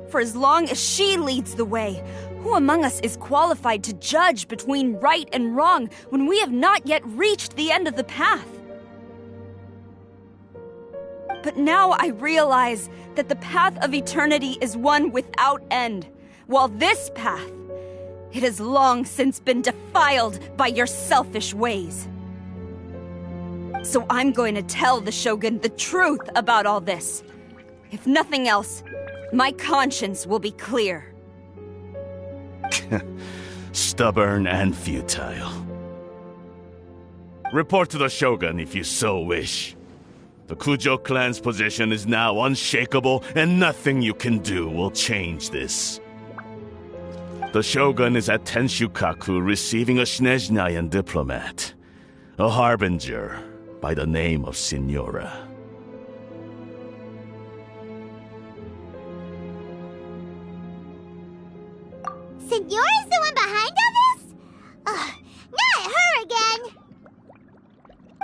For as long as she leads the way, who among us is qualified to judge between right and wrong when we have not yet reached the end of the path? But now I realize that the path of eternity is one without end, while this path, it has long since been defiled by your selfish ways. So I'm going to tell the Shogun the truth about all this. If nothing else, my conscience will be clear. Stubborn and futile. Report to the Shogun if you so wish. The Kujo clan's position is now unshakable, and nothing you can do will change this. The Shogun is at Tenshukaku receiving a Snezhnayan diplomat, a harbinger by the name of Signora. Signora's the one behind all this? Not her again!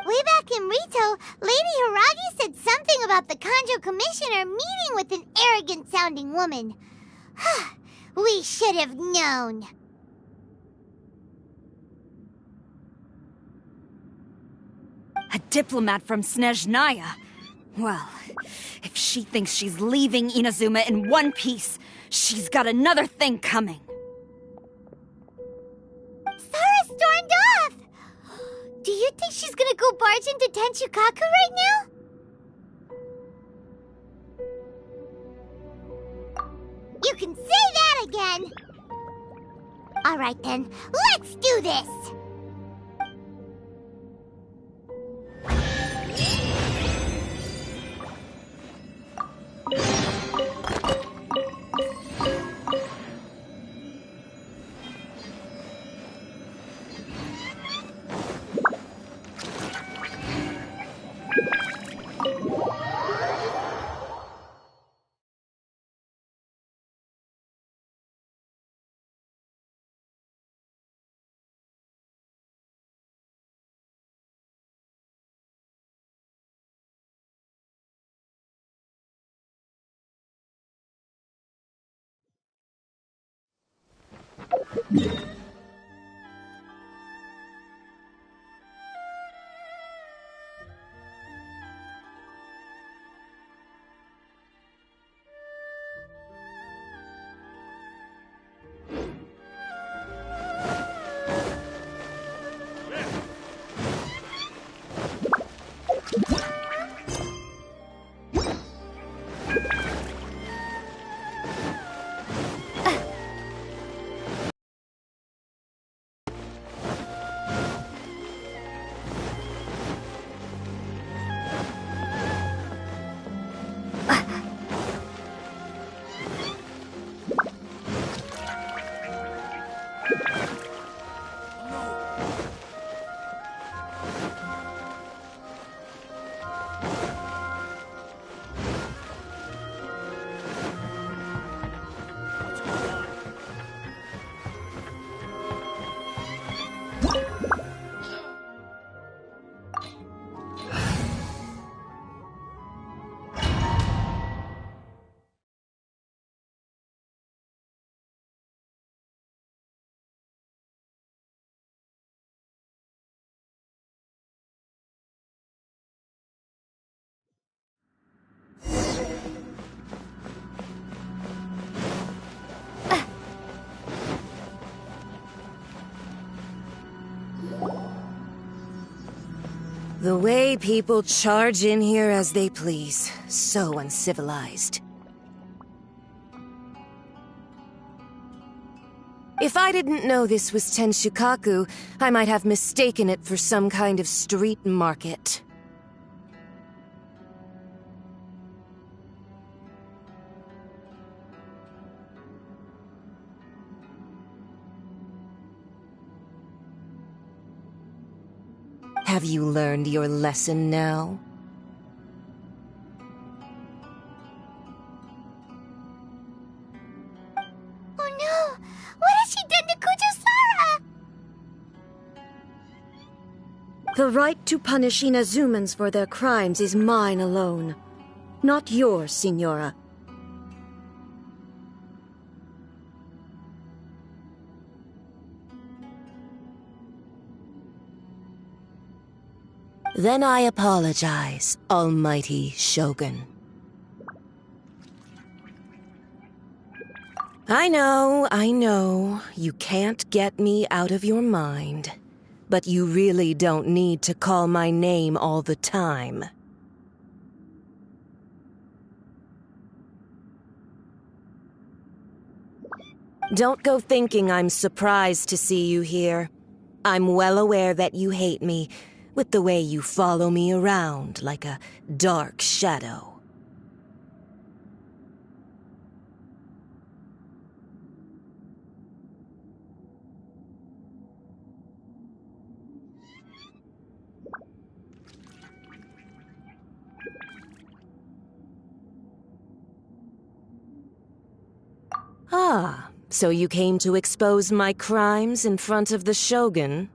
Way back in Rito, Lady Hiragi said something about the Kanjo Commissioner meeting with an arrogant-sounding woman. We should have known. A diplomat from Snezhnaya? Well, if she thinks she's leaving Inazuma in one piece, she's got another thing coming. Sara stormed off! Do you think she's gonna go barge into Tenshukaku right now? You can say that again! Alright then, let's do this! The way people charge in here as they please. So uncivilized. If I didn't know this was Tenshukaku, I might have mistaken it for some kind of street market. Have you learned your lesson now? Oh no! What has she done to Kujusara? The right to punish Inazumans for their crimes is mine alone. Not yours, Signora. Then I apologize, Almighty Shogun. I know, you can't get me out of your mind. But you really don't need to call my name all the time. Don't go thinking I'm surprised to see you here. I'm well aware that you hate me, with the way you follow me around like a dark shadow. Ah, so you came to expose my crimes in front of the Shogun?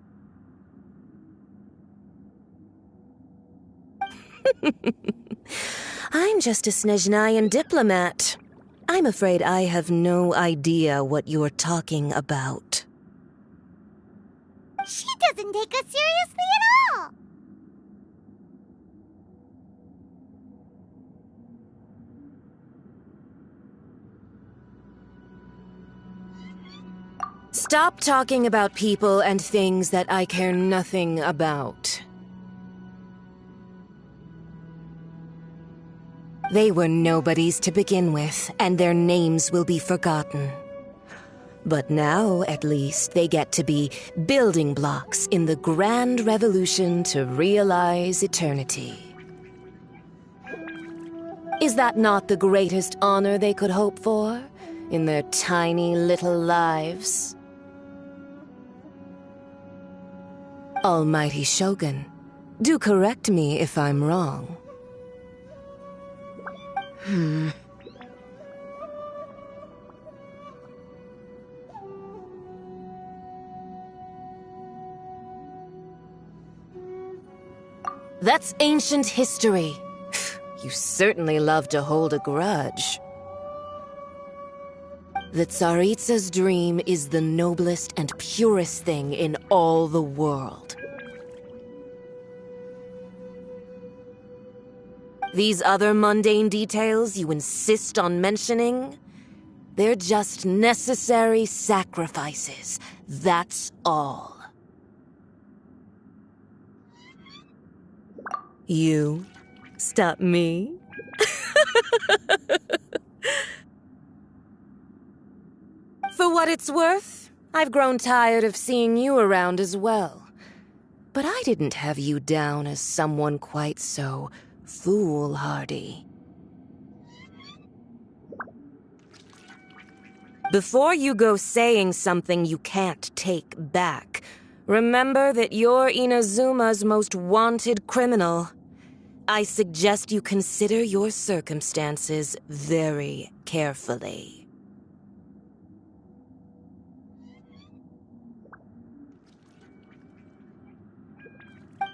I'm just a Snezhnayan diplomat. I'm afraid I have no idea what you're talking about. She doesn't take us seriously at all! Stop talking about people and things that I care nothing about. They were nobodies to begin with, and their names will be forgotten. But now, at least, they get to be building blocks in the grand revolution to realize eternity. Is that not the greatest honor they could hope for in their tiny little lives? Almighty Shogun, do correct me if I'm wrong. That's ancient history. You certainly love to hold a grudge. The Tsaritsa's dream is the noblest and purest thing in all the world. These other mundane details you insist on mentioning, they're just necessary sacrifices. That's all. You stop me? For what it's worth, I've grown tired of seeing you around as well. But I didn't have you down as someone quite so foolhardy. Before you go saying something you can't take back, remember that you're Inazuma's most wanted criminal. I suggest you consider your circumstances very carefully.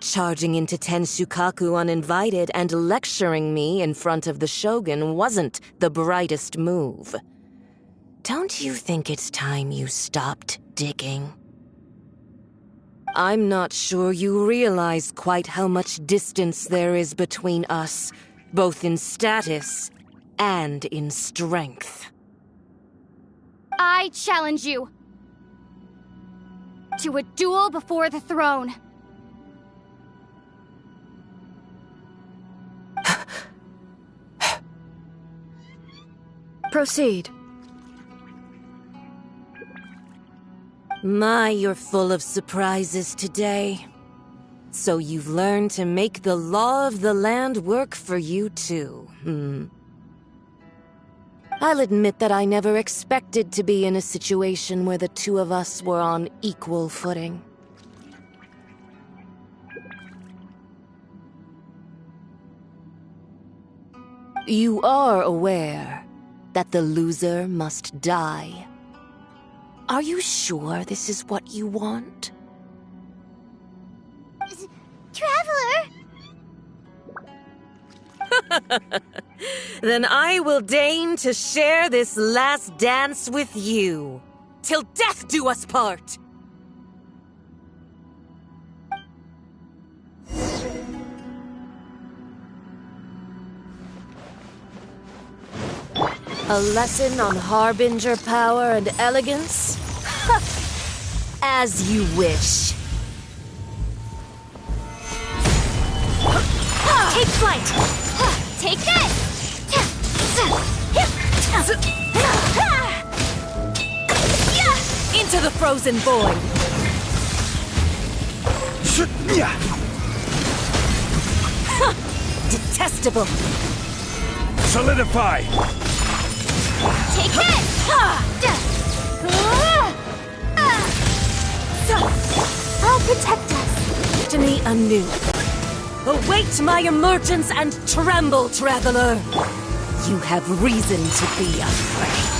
Charging into Tenshukaku uninvited and lecturing me in front of the Shogun wasn't the brightest move. Don't you think it's time you stopped digging? I'm not sure you realize quite how much distance there is between us, both in status and in strength. I challenge you to a duel before the throne. Proceed. My, you're full of surprises today. So you've learned to make the law of the land work for you too, I'll admit that I never expected to be in a situation where the two of us were on equal footing. You are aware that the loser must die. Are you sure this is what you want? Traveler! Then I will deign to share this last dance with you. Till death do us part! A lesson on Harbinger power and elegance? As you wish. Take flight! Take this! Into the frozen void! Detestable! Solidify! Take this! I'll protect us. Destiny anew. Await my emergence and tremble, traveler! You have reason to be afraid.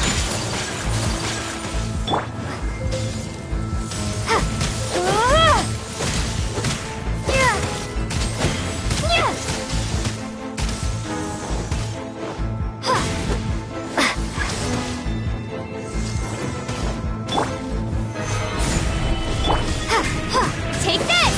Take this!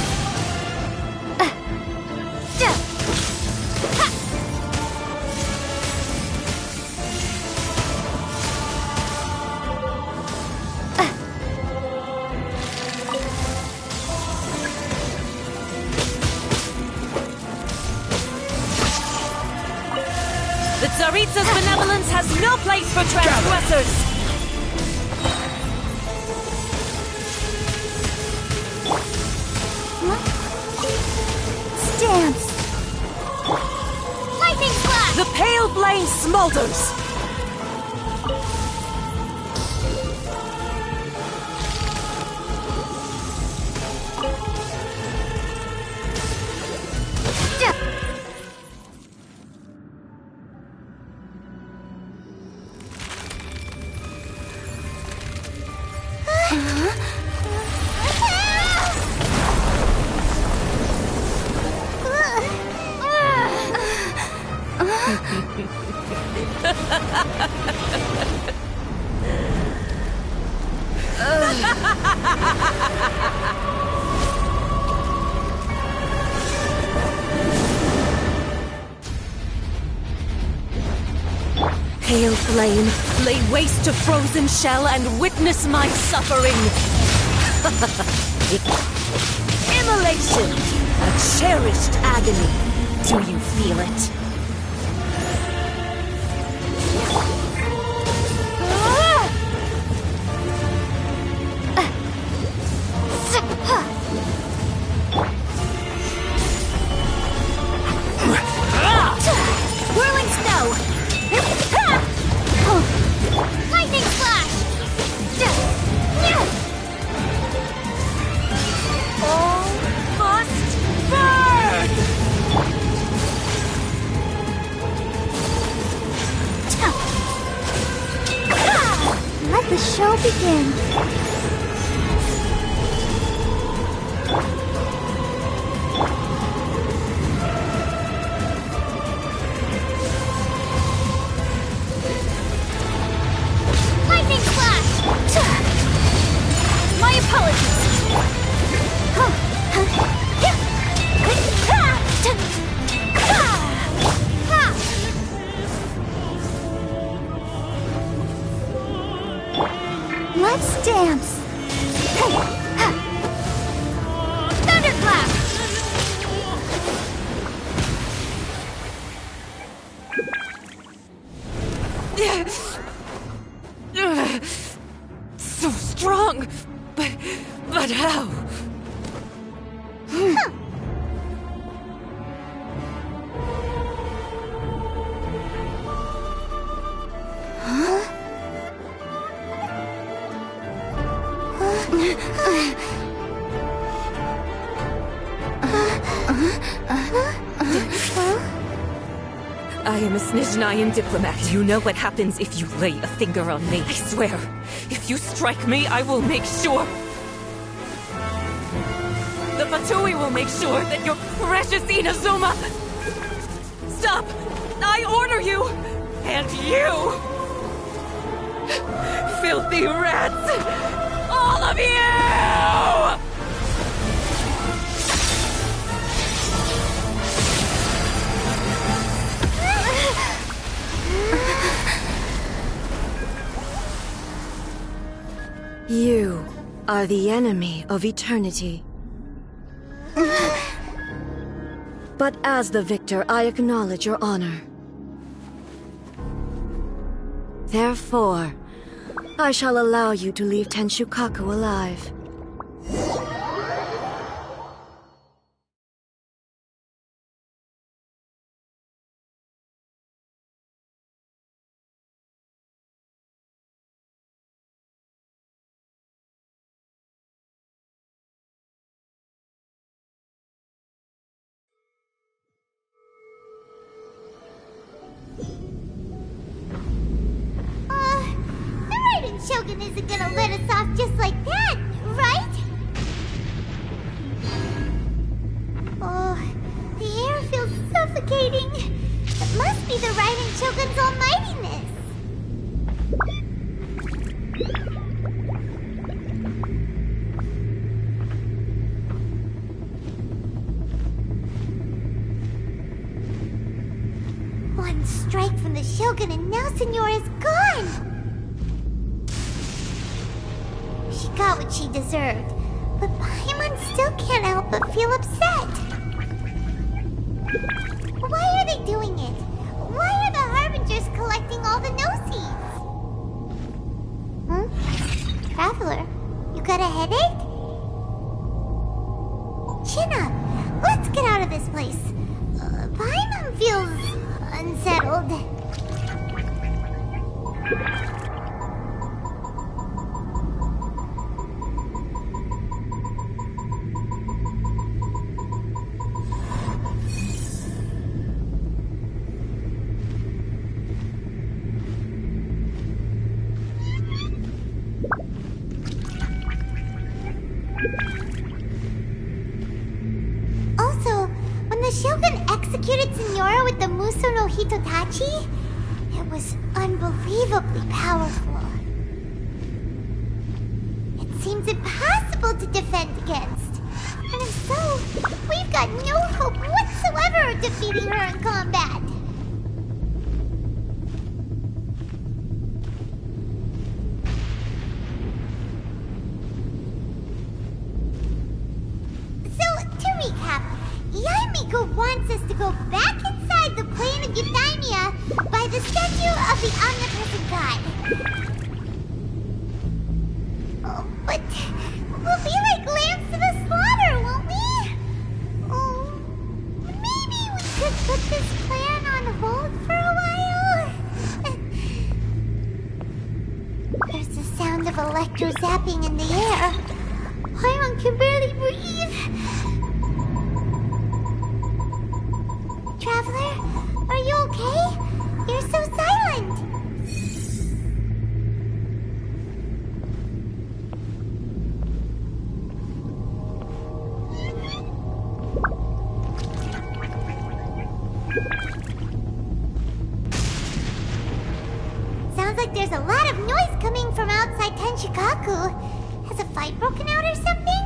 The Tsaritsa's benevolence has no place for transgressors! Dance! Lightning flash! The pale flame smolders! Pale flame, lay waste to frozen shell and witness my suffering! Immolation! A cherished agony. Do you feel it? Whirling snow! Lightning flash! All must burn! Let the show begin. Lightning flash! My apologies! Let's dance. Huh. I am a Snezhnayan diplomat. You know what happens if you lay a finger on me. I swear, if you strike me, I will make sure... The Fatui will make sure that your precious Inazuma... Stop! I order you! And you! Filthy rats! All of you! You are the enemy of eternity. But as the victor, I acknowledge your honor. Therefore, I shall allow you to leave Tenshukaku alive. Shogun isn't gonna let us off just like that, right? Oh, the air feels suffocating. It must be the Raiden Shogun's almightiness. One strike from the Shogun and now Senyora's gone! She got what she deserved, but Paimon still can't help but feel upset. Why are they doing it? Why are the Harbingers collecting all the no-seeds? Traveler, you got a headache? Chin up. Let's get out of this place. Paimon feels unsettled. Executed Senyora with the Muso no Hitotachi? It was unbelievably powerful. It seems impossible to defend against. And if so, we've got no hope whatsoever of defeating her in combat. So, to recap, Yaemiko wants us to go back inside the plane of Euthymia by the statue of the omnipresent god. Oh, but we'll be like lambs to the slaughter, won't we? Oh, maybe we could put this plan on hold for a while? There's the sound of electro zapping in the air. Paimon can barely breathe. Traveler, are you okay? You're so silent. Sounds like there's a lot of noise coming from outside Tenshukaku. Has a fight broken out or something?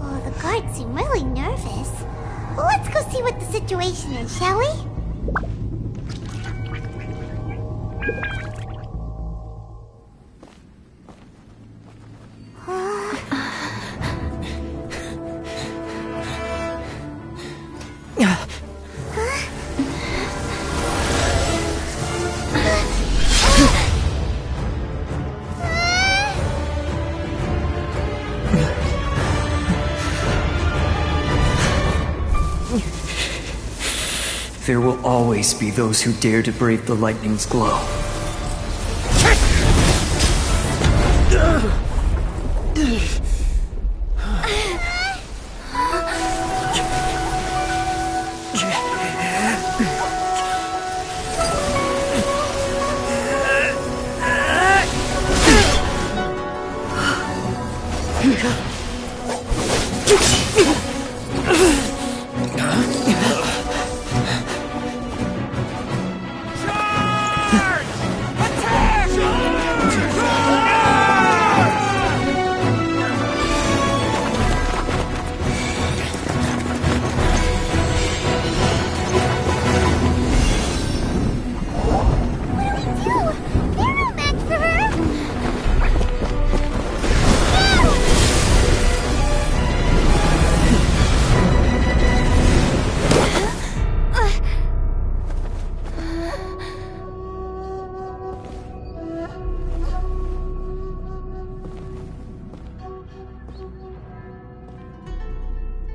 Oh, the guards seem really nervous. Let's go see what the situation is, shall we? There will always be those who dare to brave the lightning's glow.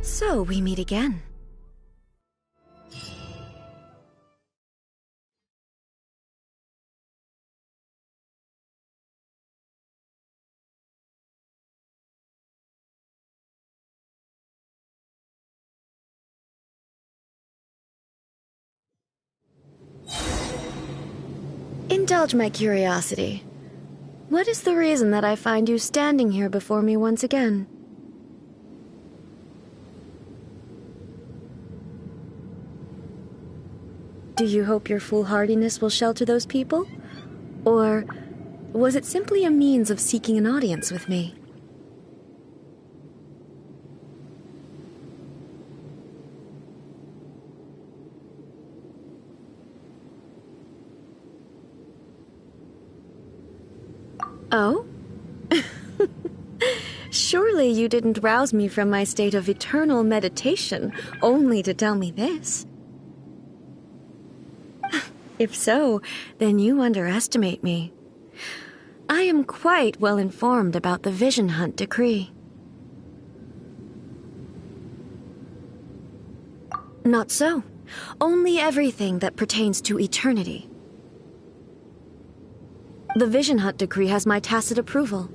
So we meet again. Indulge my curiosity. What is the reason that I find you standing here before me once again? Do you hope your foolhardiness will shelter those people? Or was it simply a means of seeking an audience with me? Oh? Surely you didn't rouse me from my state of eternal meditation only to tell me this. If so, then you underestimate me. I am quite well informed about the Vision Hunt decree. Not so. Only everything that pertains to eternity. The Vision Hunt decree has my tacit approval.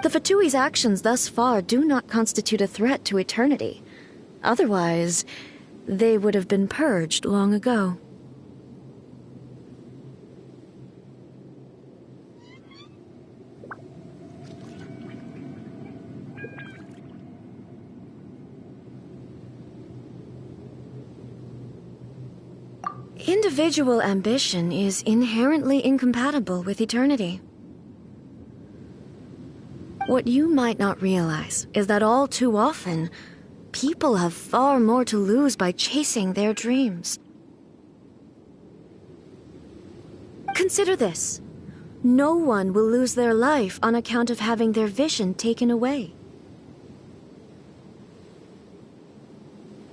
The Fatui's actions thus far do not constitute a threat to eternity. Otherwise, they would have been purged long ago. Individual ambition is inherently incompatible with eternity. What you might not realize is that all too often, people have far more to lose by chasing their dreams. Consider this. No one will lose their life on account of having their vision taken away.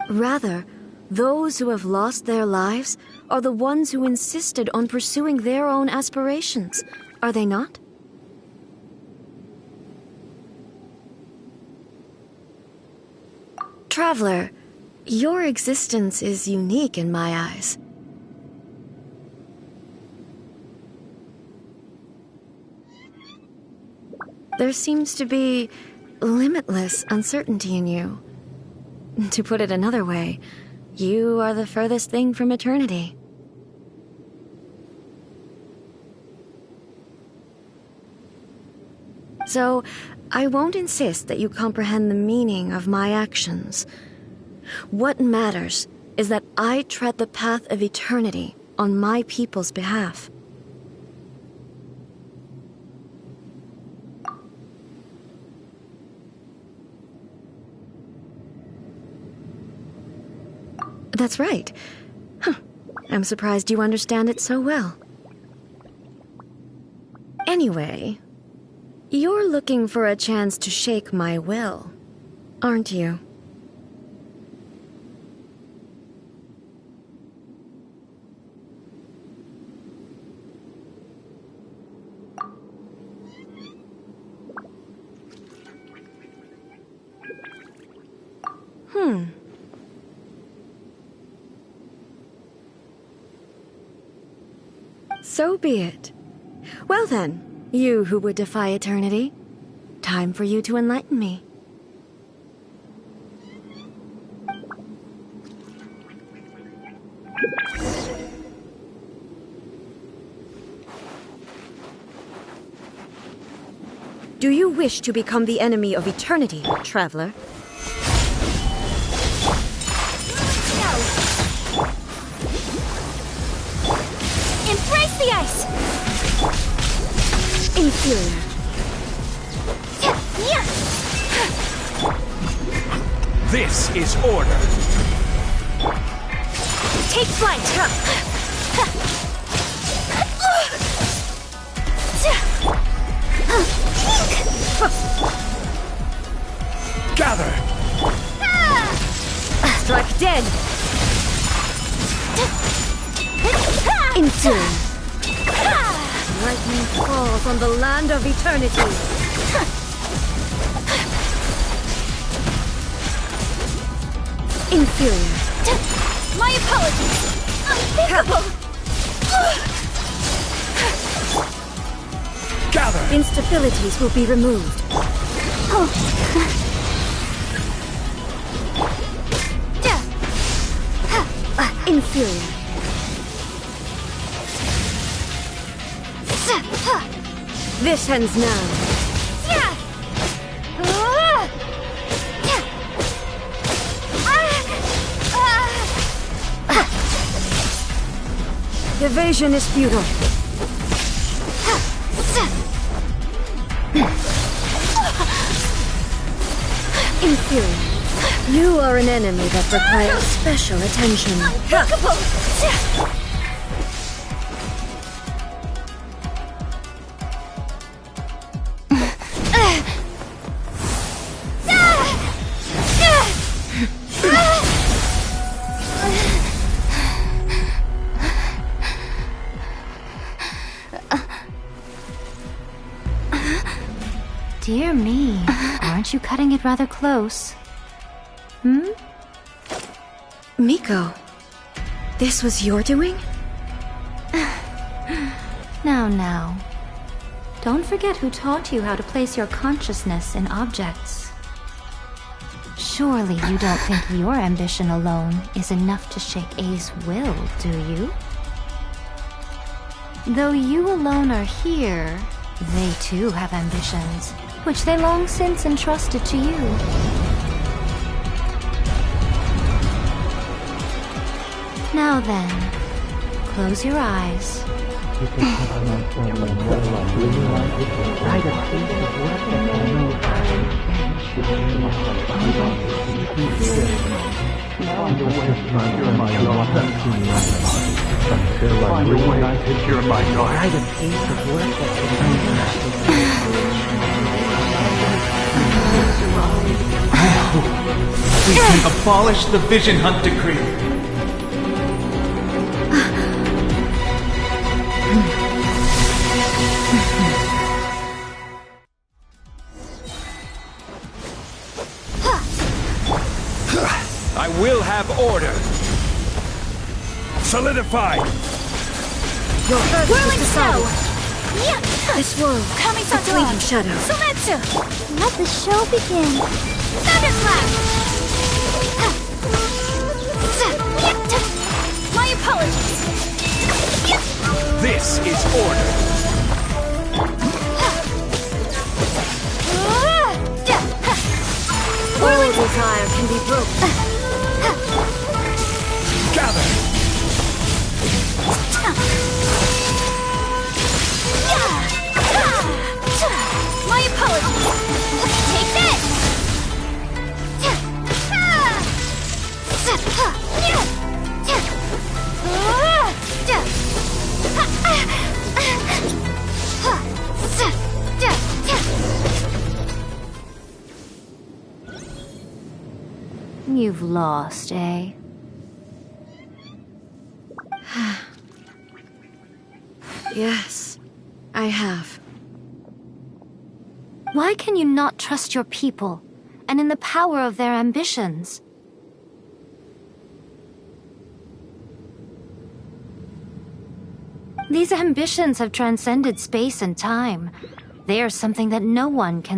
Rather, those who have lost their lives are the ones who insisted on pursuing their own aspirations, are they not? Traveler, your existence is unique in my eyes. There seems to be limitless uncertainty in you. To put it another way, you are the furthest thing from eternity. So, I won't insist that you comprehend the meaning of my actions. What matters is that I tread the path of eternity on my people's behalf. That's right. Huh. I'm surprised you understand it so well. Anyway, you're looking for a chance to shake my will, aren't you? So be it. Well then, you who would defy eternity, time for you to enlighten me. Do you wish to become the enemy of eternity, traveler? Embrace the ice! Inferior. This is order. Take flight! Gather! Strike dead! Inferior. Lightning falls on the land of eternity. Inferior. My apologies! Unthinkable! Gather! Instabilities will be removed. Inferior. This ends now. Evasion is futile. Inferior. You are an enemy that requires special attention. Dear me, aren't you cutting it rather close? Miko, this was your doing? Now. Don't forget who taught you how to place your consciousness in objects. Surely you don't think your ambition alone is enough to shake A's will, do you? Though you alone are here, they too have ambitions, which they long since entrusted to you. Now then, close your eyes. We can abolish the Vision Hunt Decree. I will have order. Solidify. Your verdict Whirling is snow! decided. This world, Coming a fleeting shadow. Sumetsu! Let the show begin. Thunderclap! My apologies! This is order. All desire can be broken. Gather! My apologies! Take this! You've lost, eh? Yes, I have. Why can you not trust your people, and in the power of their ambitions? These ambitions have transcended space and time. They are something that no one can